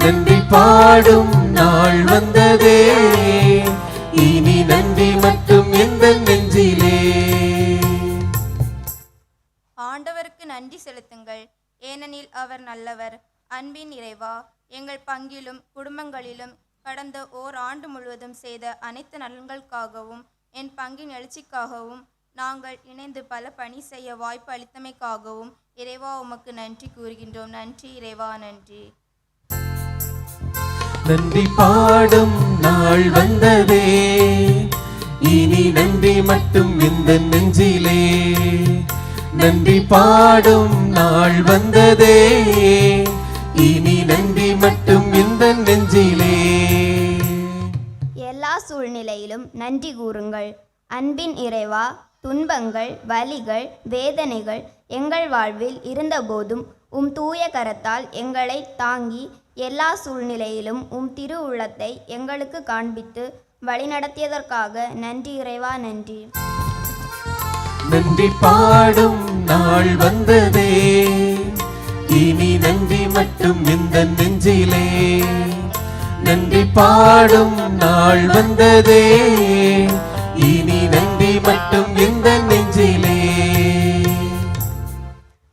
நன்றி பாடும் நாள் வந்ததே, இனி நன்றி மட்டும் எந்த நெஞ்சிலே. ஆண்டவருக்கு நன்றி செலுத்துங்கள், ஏனெனில் அவர் நல்லவர். அன்பின் இறைவா, எங்கள் பங்கிலும் குடும்பங்களிலும் கடந்த ஓர் ஆண்டு முழுவதும் செய்த அனைத்து நலன்களுக்காகவும் என் பங்கின் எழுச்சிக்காகவும் நாங்கள் இணைந்து பல பணி செய்ய வாய்ப்பு அளித்தமைக்காகவும் இறைவா உமக்கு நன்றி கூறுகின்றோம். நன்றி இறைவா, நன்றி. நன்றி பாடும் நாள் வந்ததே, இனி நன்றி மட்டும் இந்த நெஞ்சிலே. நன்றி பாடும் நாள் வந்ததே, இனி நன்றி மட்டும் இந்த நெஞ்சிலே. எல்லா சூழ்நிலையிலும் நன்றி கூறுங்கள். அன்பின் இறைவா, துன்பங்கள், வலிகள், வேதனைகள் எங்கள் வாழ்வில் இருந்தபோதும் உம் தூய கரத்தால் எங்களை தாங்கி எல்லா சூழ்நிலையிலும் உம் திரு உள்ளத்தை எங்களுக்கு காண்பித்து வழிநடத்தியதற்காக நன்றி இறைவா, நன்றி. நன்றி பாடும் நாள் வந்ததே, இனி நன்றி மட்டும் இந்த நெஞ்சிலே. நன்றி பாடும் நாள் வந்ததே, இனி நன்றி மட்டும் இந்த நெஞ்சிலே.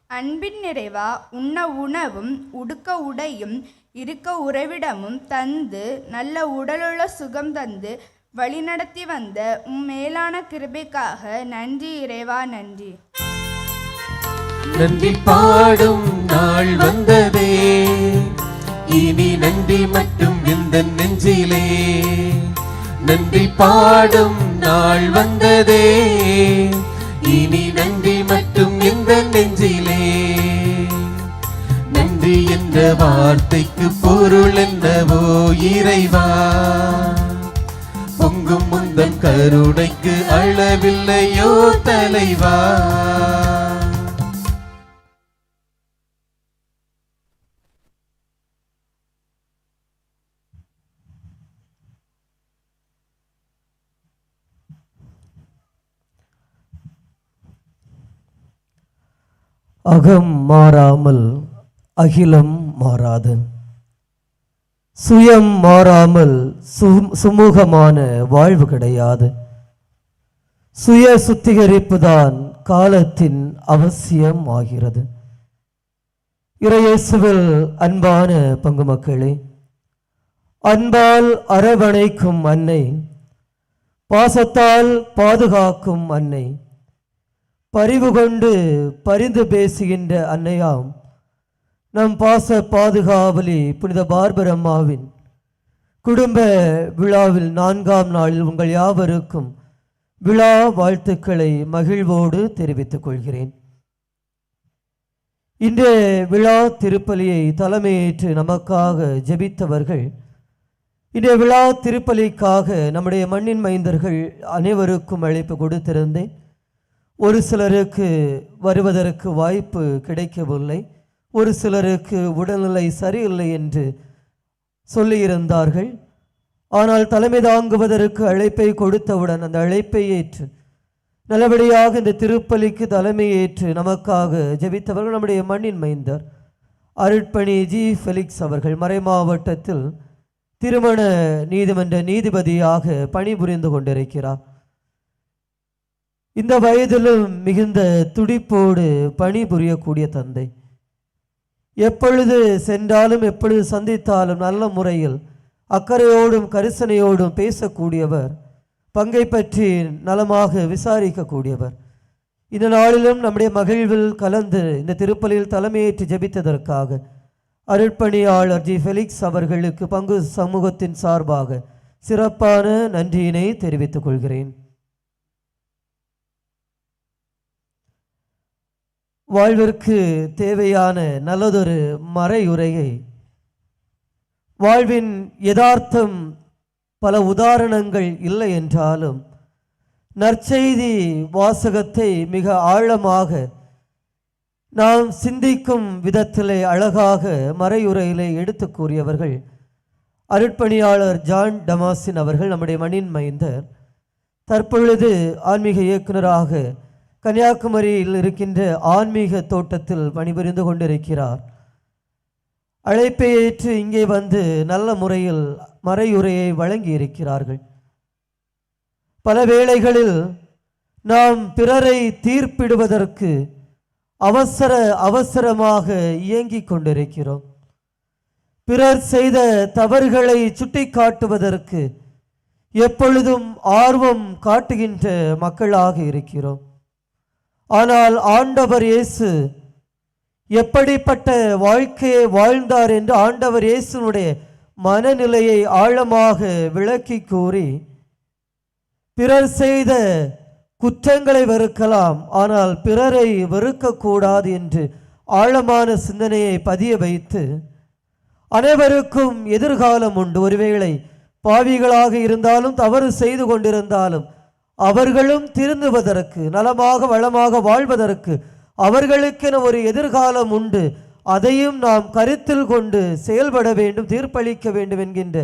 அன்பின் நிறைவா உண்ண உணவும் உடுக்க உடையும் இருக்க உறைவிடமும் தந்து நல்ல உடலுள்ள சுகம் தந்து வழிநடத்தி வந்த மேலான கிருபைக்காக நன்றி இறைவா நன்றி. நன்றி பாடும் நாள் வந்ததே, இனி நன்றி மட்டும் இந்த நெஞ்சிலே. நன்றி பாடும் நாள் வந்ததே, இனி நன்றி மட்டும் இந்த நெஞ்சிலே. நன்றி என்ற வார்த்தைக்கு பொருள் என்னவோ இறைவா, பொங்கும் முந்தன் கருணைக்கு அளவில்லையோ தலைவா. அகம் மாறாமல் அகிலம் மாறாது, சுயம் மாறாமல் சுமூகமான வாழ்வு கிடையாது. சுய சுத்திகரிப்பு தான் காலத்தின் அவசியம் ஆகிறது. இறையேசுவில் அன்பான பங்கு மக்களே, அன்பால் அரவணைக்கும் அன்னை, பாசத்தால் பாதுகாக்கும் அன்னை, பரிவு கொண்டு பரிந்து பேசுகின்ற அன்னையாம் நம் பாச பாதுகாவலி புனித பார்பர் அம்மாவின் குடும்ப விழாவில் 4ஆம் நாளில் உங்கள் யாவருக்கும் விழா வாழ்த்துக்களை மகிழ்வோடு தெரிவித்துக் கொள்கிறேன். இன்றைய விழா திருப்பலியை தலைமையேற்று நமக்காக ஜெபித்தவர்கள், இன்றைய விழா திருப்பலிக்காக நம்முடைய மண்ணின் மைந்தர்கள் அனைவருக்கும் அழைப்பு கொடுத்திருந்தேன். ஒரு சிலருக்கு வருவதற்கு வாய்ப்பு கிடைக்கவில்லை, ஒரு சிலருக்கு உடல்நிலை சரியில்லை என்று சொல்லியிருந்தார்கள். ஆனால் தலைமை தாங்குவதற்கு அழைப்பை கொடுத்தவுடன் அந்த அழைப்பை ஏற்று நல்லபடியாக இந்த திருப்பலிக்கு தலைமையேற்று நமக்காக ஜெபித்தவர்கள் நம்முடைய மண்ணின் மைந்தர் அருட்பணி ஜி ஃபெலிக்ஸ் அவர்கள் மறைமாவட்டத்தில் திருமண நீதிமன்ற நீதிபதியாக பணிபுரிந்து கொண்டிருக்கிறார். இந்த வயதிலும் மிகுந்த துடிப்போடு பணிபுரியக்கூடிய தந்தை, எப்பொழுது சென்றாலும் எப்பொழுது சந்தித்தாலும் நல்ல முறையில் அக்கறையோடும் கரிசனையோடும் பேசக்கூடியவர், பங்கை பற்றி நலமாக விசாரிக்கக்கூடியவர். இந்த நாளிலும் நம்முடைய மகிழ்வில் கலந்து இந்த திருப்பலியில் தலைமையேற்று ஜெபித்ததற்காக அருட்பணியாளர் ஜி ஃபெலிக்ஸ் அவர்களுக்கு பங்கு சமூகத்தின் சார்பாக சிறப்பான நன்றியினை தெரிவித்துக் கொள்கிறேன். வாழ்விற்கு தேவையான நல்லதொரு மறையுரையை, வாழ்வின் யதார்த்தம் பல உதாரணங்கள் இல்லை என்றாலும் நற்செய்தி வாசகத்தை மிக ஆழமாக நாம் சிந்திக்கும் விதத்திலே அழகாக மறையுரையிலே எடுத்து கூறியவர்கள் அருட்பணியாளர் ஜான் டமாசின் அவர்கள், நம்முடைய மண்ணின் மைந்தர். தற்பொழுது ஆன்மீக இயக்குநராக கன்னியாகுமரியில் இருக்கின்ற ஆன்மீக தோட்டத்தில் பணிபுரிந்து கொண்டிருக்கிறார். அழைப்பை ஏற்று இங்கே வந்து நல்ல முறையில் மறையுரையை வழங்கி இருக்கிறார்கள். பல வேளைகளில் நாம் பிறரை தீர்ப்பிடுவதற்கு அவசரமாக இயங்கிக் கொண்டிருக்கிறோம். பிறர் செய்த தவறுகளை சுட்டி காட்டுவதற்கு எப்பொழுதும் ஆர்வம் காட்டுகின்ற மக்களாக இருக்கிறோம். ஆனால் ஆண்டவர் இயேசு எப்படிப்பட்ட வாழ்க்கையை வாழ்ந்தார் என்று ஆண்டவர் இயேசுனுடைய மனநிலையை ஆழமாக விளக்கி கூறி, பிறர் செய்த குற்றங்களை வெறுக்கலாம், ஆனால் பிறரை வெறுக்கக்கூடாது என்று ஆழமான சிந்தனையை பதிய வைத்து, அனைவருக்கும் எதிர்காலம் உண்டு. ஒருவேளை பாவிகளாக இருந்தாலும் தவறு செய்து கொண்டிருந்தாலும் அவர்களும் திருந்துவதற்கு, நலமாக வளமாக வாழ்வதற்கு அவர்களுக்கென ஒரு எதிர்காலம் உண்டு. அதையும் நாம் கருத்தில் கொண்டு செயல்பட வேண்டும், தீர்ப்பளிக்க வேண்டும் என்கின்ற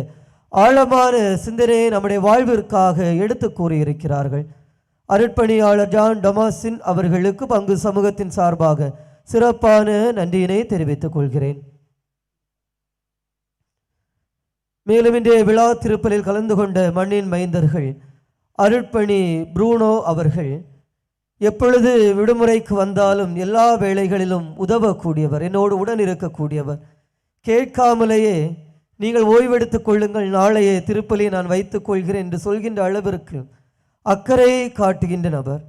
ஆழமான சிந்தனையை நம்முடைய வாழ்விற்காக எடுத்து கூறியிருக்கிறார்கள். அருட்பணியாளர் ஜான் டமாசின் அவர்களுக்கு பங்கு சமூகத்தின் சார்பாக சிறப்பான நன்றியினை தெரிவித்துக் கொள்கிறேன். மேலும் இன்றைய விழா திருப்பலில் கலந்து கொண்ட மண்ணின் மைந்தர்கள் அருட்பணி ப்ரூனோ அவர்கள் எப்பொழுது விடுமுறைக்கு வந்தாலும் எல்லா வேளைகளிலும் உதவக்கூடியவர், என்னோடு உடன் இருக்கக்கூடியவர். கேட்காமலேயே நீங்கள் ஓய்வெடுத்துக் கொள்ளுங்கள், நாளைய திருப்பலியை நான் வைத்துக் கொள்கிறேன் என்று சொல்கின்ற அளவிற்கு அக்கறை காட்டுகின்ற நபர்.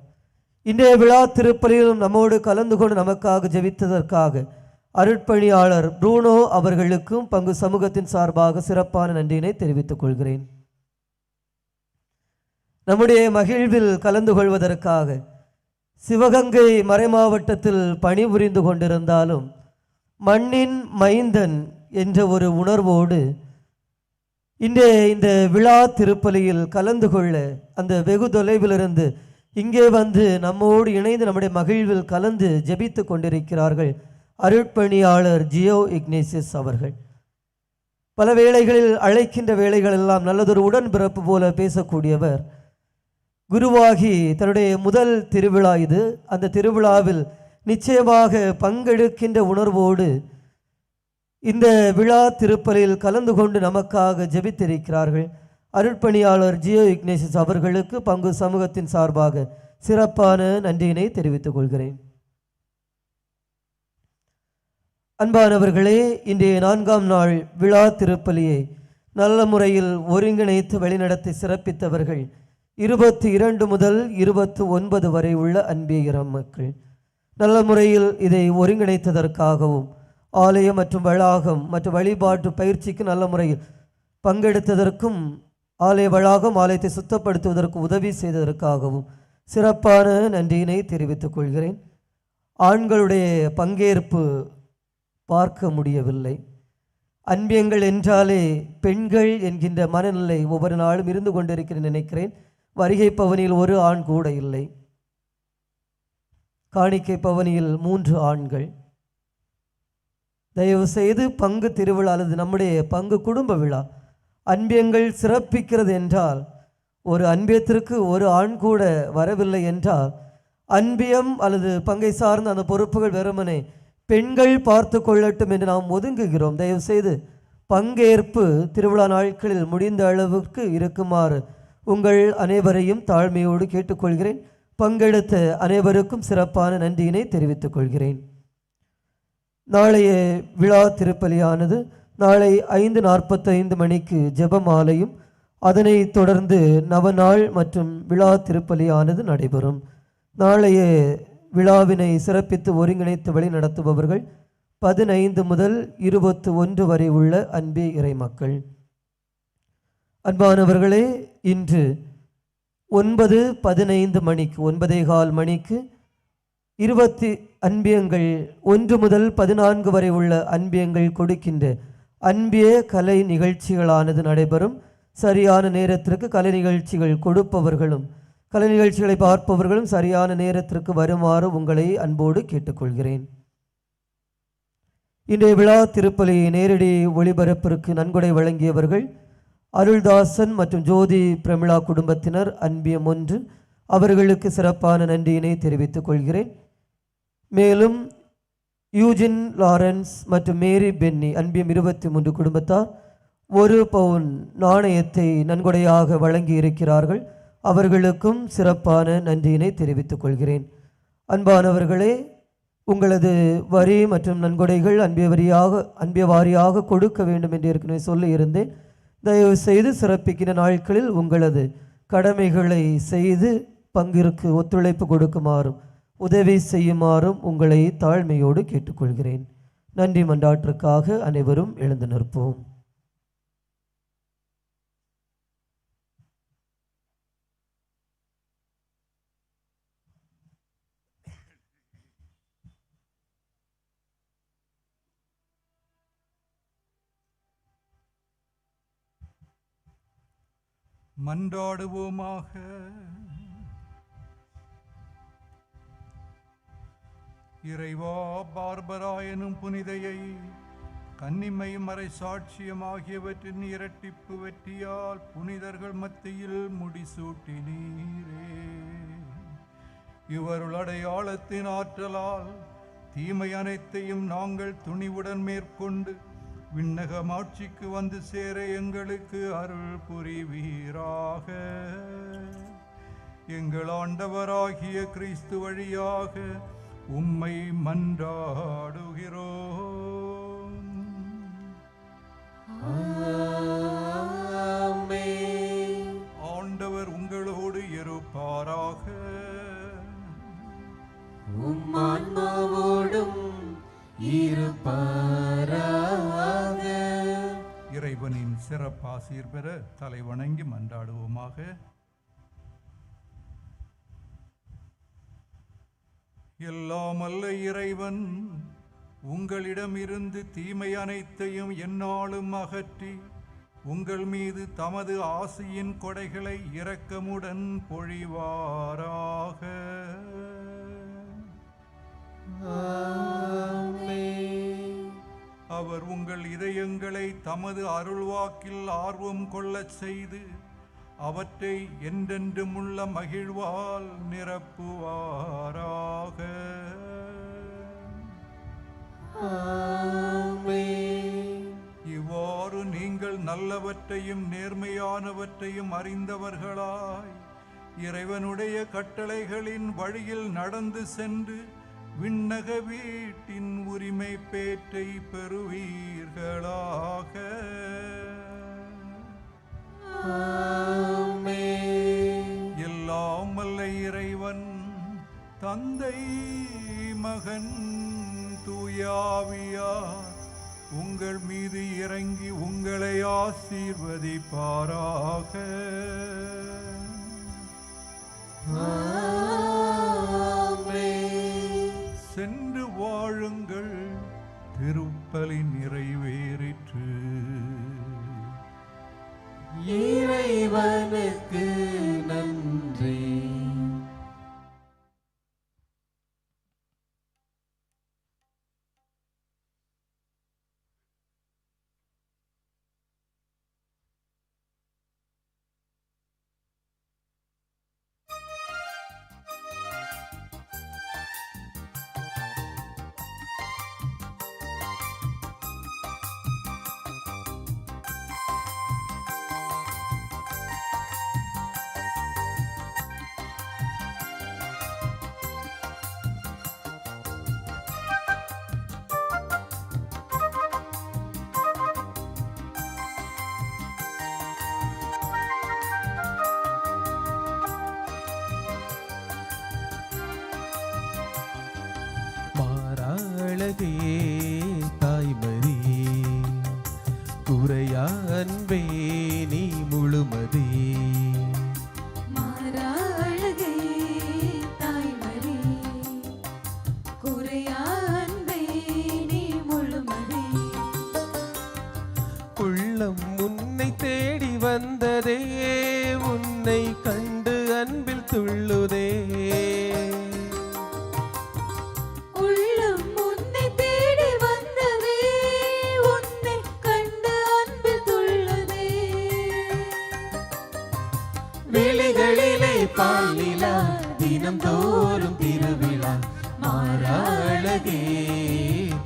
இன்றைய விழா திருப்பலியிலும் நம்மோடு கலந்து கொண்டு நமக்காக ஜெபித்ததற்காக அருட்பணியாளர் ப்ரூனோ அவர்களுக்கும் பங்கு சமூகத்தின் சார்பாக சிறப்பான நன்றியினை தெரிவித்துக் கொள்கிறேன். நம்முடைய மகிழ்வில் கலந்து கொள்வதற்காக சிவகங்கை மறைமாவட்டத்தில் பணிபுரிந்து கொண்டிருந்தாலும் மண்ணின் மைந்தன் என்ற ஒரு உணர்வோடு இந்த விழா திருப்பலியில் கலந்து கொள்ள அந்த வெகு தொலைவிலிருந்து இங்கே வந்து நம்மோடு இணைந்து நம்முடைய மகிழ்வில் கலந்து ஜெபித்து கொண்டிருக்கிறார்கள் அருட்பணியாளர் ஜியோ இக்னேசியஸ் அவர்கள். பல வேளைகளில் அழைக்கின்ற வேளைகளெல்லாம் நல்லதொரு உடன்பிறப்பு போல பேசக்கூடியவர். குருவாகி தன்னுடைய முதல் திருவிழா இது. அந்த திருவிழாவில் நிச்சயமாக பங்கெடுக்கின்ற உணர்வோடு இந்த விழா திருப்பலியில் கலந்து கொண்டு நமக்காக ஜெபித்திருக்கிறார்கள். அருட்பணியாளர் ஜியோ இக்னேசியஸ் அவர்களுக்கு பங்கு சமூகத்தின் சார்பாக சிறப்பான நன்றியினை தெரிவித்துக் கொள்கிறேன். அன்பானவர்களே, இன்றைய 4ஆம் நாள் விழா திருப்பலியை நல்ல முறையில் ஒருங்கிணைத்து வழிநடத்தி சிறப்பித்தவர்கள் 22 முதல் 29 வரை உள்ள அன்பிய இறை மக்கள். நல்ல முறையில் இதை ஒருங்கிணைத்ததற்காகவும் ஆலயம் மற்றும் வளாகம் மற்றும் வழிபாட்டு பயிற்சிக்கு நல்ல முறையில் பங்கெடுத்ததற்கும் ஆலய வளாகம் ஆலயத்தை சுத்தப்படுத்துவதற்கு உதவி செய்ததற்காகவும் சிறப்பான நன்றியினை தெரிவித்துக் கொள்கிறேன். ஆண்களுடைய பங்கேற்பு பார்க்க முடியவில்லை. அன்பியங்கள் என்றாலே பெண்கள் என்கின்ற மனநிலை ஒவ்வொரு நாளும் இருந்து கொண்டிருக்கிறேன் நினைக்கிறேன். வருகை பவனியில் ஒரு ஆண் கூட இல்லை. காணிக்கை பவனியில் 3 ஆண்கள். தயவு செய்து பங்கு திருவிழா அல்லது நம்முடைய பங்கு குடும்ப விழா அன்பியங்கள் சிறப்பிக்கிறது என்றால் ஒரு அன்பியத்திற்கு ஒரு ஆண் கூட வரவில்லை என்றால் அன்பியம் அல்லது பங்கை சார்ந்த அந்த பொறுப்புகள் வெறுமனே பெண்கள் பார்த்து கொள்ளட்டும் என்று நாம் ஒதுங்குகிறோம். தயவு செய்து பங்கேற்பு திருவிழா நாட்களில் முடிந்த அளவுக்கு இருக்குமாறு உங்கள் அனைவரையும் தாழ்மையோடு கேட்டுக்கொள்கிறேன். பங்கெடுத்த அனைவருக்கும் சிறப்பான நன்றியினை தெரிவித்துக் கொள்கிறேன். நாளைய விழா திருப்பலியானது நாளை 5:45 மணிக்கு ஜெபமாலையும் அதனைத் தொடர்ந்து நவநாள் மற்றும் விழா திருப்பலியானது நடைபெறும். நாளைய விழாவினை சிறப்பித்து ஒருங்கிணைத்து வழி நடத்துபவர்கள் 15 முதல் 21 வரை உள்ள அன்பே இறை மக்கள். அன்பானவர்களே, இன்று 9:15 மணிக்கு 9:15 மணிக்கு 20 அன்பியங்கள் 1 முதல் 14 வரை உள்ள அன்பியங்கள் கொடுக்கின்ற அன்பிய கலை நிகழ்ச்சிகளானது நடைபெறும். சரியான நேரத்திற்கு கலை நிகழ்ச்சிகள் கொடுப்பவர்களும் கலை நிகழ்ச்சிகளை பார்ப்பவர்களும் சரியான நேரத்திற்கு வருமாறு உங்களை அன்போடு கேட்டுக்கொள்கிறேன். இன்றைய விழா திருப்பலி நேரடி ஒளிபரப்பிற்கு நன்கொடை வழங்கியவர்கள் அருள்தாசன் மற்றும் ஜோதி பிரமிளா குடும்பத்தினர் அன்பியம் 1. அவர்களுக்கு சிறப்பான நன்றியினை தெரிவித்துக் கொள்கிறேன். மேலும் யூஜின் லாரன்ஸ் மற்றும் மேரி பென்னி அன்பியம் 23 குடும்பத்தார் 1 பவுன் நாணயத்தை நன்கொடையாக வழங்கி இருக்கிறார்கள். அவர்களுக்கும் சிறப்பான நன்றியினை தெரிவித்துக் கொள்கிறேன். அன்பானவர்களே, உங்களது வரி மற்றும் நன்கொடைகள் அன்பிய வாரியாக கொடுக்க வேண்டும் என்று ஏற்கனவே சொல்லி இருந்தேன். தயவு செய்து சிறப்பிக்கின்ற நாட்களில் உங்களது கடமைகளை செய்து பங்கிற்கு ஒத்துழைப்பு கொடுக்குமாறும் உதவி செய்யுமாறும் உங்களை தாழ்மையோடு கேட்டுக்கொள்கிறேன். நன்றி மன்றாட்டிற்காக அனைவரும் எழுந்து நிற்போம். மன்றாடுவோமாக. இறைவா, பார்பரா எனும் புனிதையை கன்னிமை மறை சாட்சியம் ஆகியவற்றின் இரட்டிப்பு வெற்றியால் புனிதர்கள் மத்தியில் முடிசூட்டினீரே. இவருள் அடையாளத்தின் ஆற்றலால் தீமை அனைத்தையும் நாங்கள் துணிவுடன் மேற்கொண்டு விண்ணக மாட்சிக்கு வந்து சேர எங்களுக்கு அருள் புரிவீராக. எங்கள் ஆண்டவராகிய கிறிஸ்து வழியாக உம்மை மன்றாடுகிறோம். ஆண்டவர் உங்களோடு இருப்பாராக. உம்மான்மாவோடும் இருப்பாராக. இறைவனின் சிறப்பாசீர் பெற தலை வணங்கி மன்றாடுவோமாக. எல்லாம் அல்ல இறைவன் உங்களிடமிருந்து தீமை அனைத்தையும் எந்நாளும் அகற்றி உங்கள் மீது தமது ஆசியின் கொடைகளை இரக்கமுடன் பொழிவாராக. அவர் உங்கள் இதயங்களை தமது அருள்வாக்கில் ஆர்வம் கொள்ளச் செய்து அவற்றை என்றென்றும் உள்ள மகிழ்வால் நிரப்புவாராக. இவ்வாறு நீங்கள் நல்லவற்றையும் நேர்மையானவற்றையும் அறிந்தவர்களாய் இறைவனுடைய கட்டளைகளின் வழியில் நடந்து சென்று விண்ணக வீட்டின் உரிமை பேற்றை பெறுவீர்களாக. எல்லாம் வல்ல இறைவன் தந்தை மகன் தூயாவியார் உங்கள் மீது இறங்கி உங்களை ஆசீர்வதிப்பாராக. சென்று வாழுங்கள், திருப்பலி நிறைவேறிற்று. இறைவனுக்கு நன்றி. மாறாளகே தாய்மரி குறையா அன்பே நீ முழுமதி. மாறாளகே தாய்மரி குறையா அன்பே நீ முழுமதி. உள்ளம் உன்னை தேடி வந்ததே, உன்னை கண்டு அன்பில் துள்ளுதே. விழிகளிலே பாலிலா தினம் தோறும் திருவிழா. மாறாளகே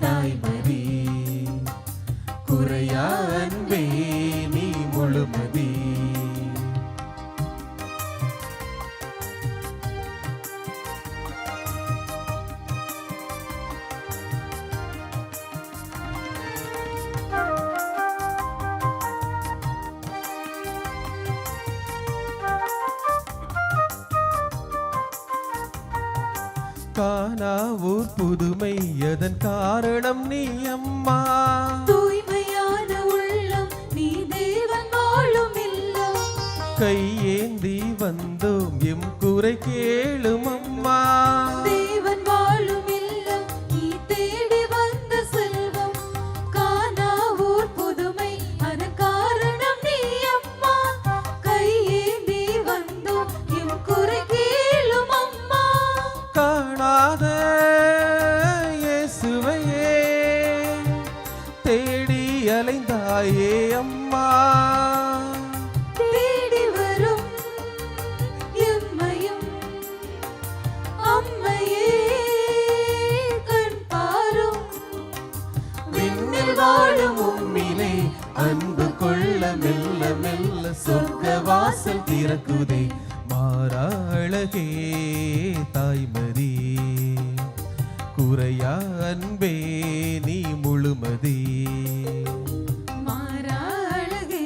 தாய்மரி குறையா அன்பே நீ முழுமதி. காணாவூர் புதுமை எதன் காரணம் நீ அம்மா. தூய்மையான உள்ளம் நீ தேவன் வாழும் இல்லம். கையேந்தி வந்தோம் எம் குறை கேளும் அம்மா. தேவன் வாழும் இல்லம் நீ தேடி வந்த செல்வம். காணாவூர் புதுமை அதன் காரணம் நீ அம்மா. கையேந்தி வந்தோம் எம் குறை கேளும் அம்மா. காணாத இயேசுவையே தேடி அலைந்தாயே அம்மா. தேடி வரும் எம்மையும் திறக்குதே மாறாழகே தாய்மதி குறையா அன்பே நீ முழுமதி மாறாழகே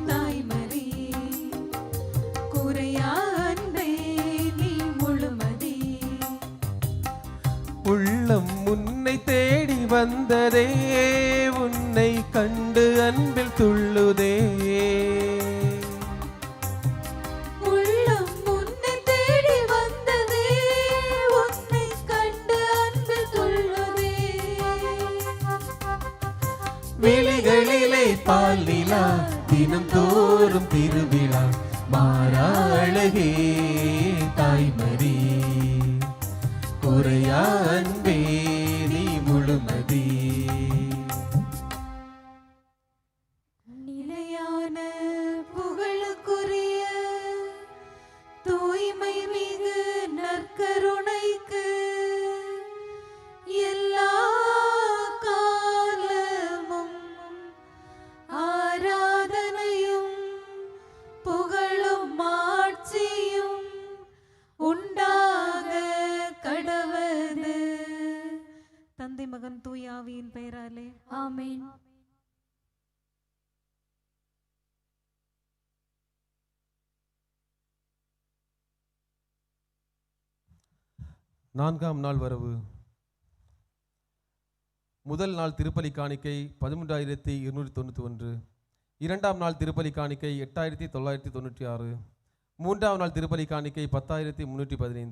தாய்மதி குறையா அன்பே நீ முழுமதி உள்ளம் உன்னை தேடி வந்ததே உன்னை கண்டு அன்பில் துள்ளுதே உள்ளம் உன்னை தேடி வந்ததே உன்னை கண்டு அன்பில் துள்ளுதே விழிகளிலே பால் நிலா தினம் தோறும் திருவிழா மாறாழகே தாய்மதி குறையா அன்பே நீ முழுமதி நிலையான புகழுக்குரிய தூய்மை மிகு நற்கருணைக்கு எல்லா காலமும் ஆராதனையும் புகழும் மாட்சியும் உண்டாக கடவது. தந்தை மகன் தூய ஆவியின் பெயராலே ஆமென். நான்காம் நாள் வரவு. முதல் நாள் திருப்பலி காணிக்கை 13,291. இரண்டாம் நாள் திருப்பலி காணிக்கை 8,996. மூன்றாம் நாள் திருப்பலி காணிக்கை 10,315.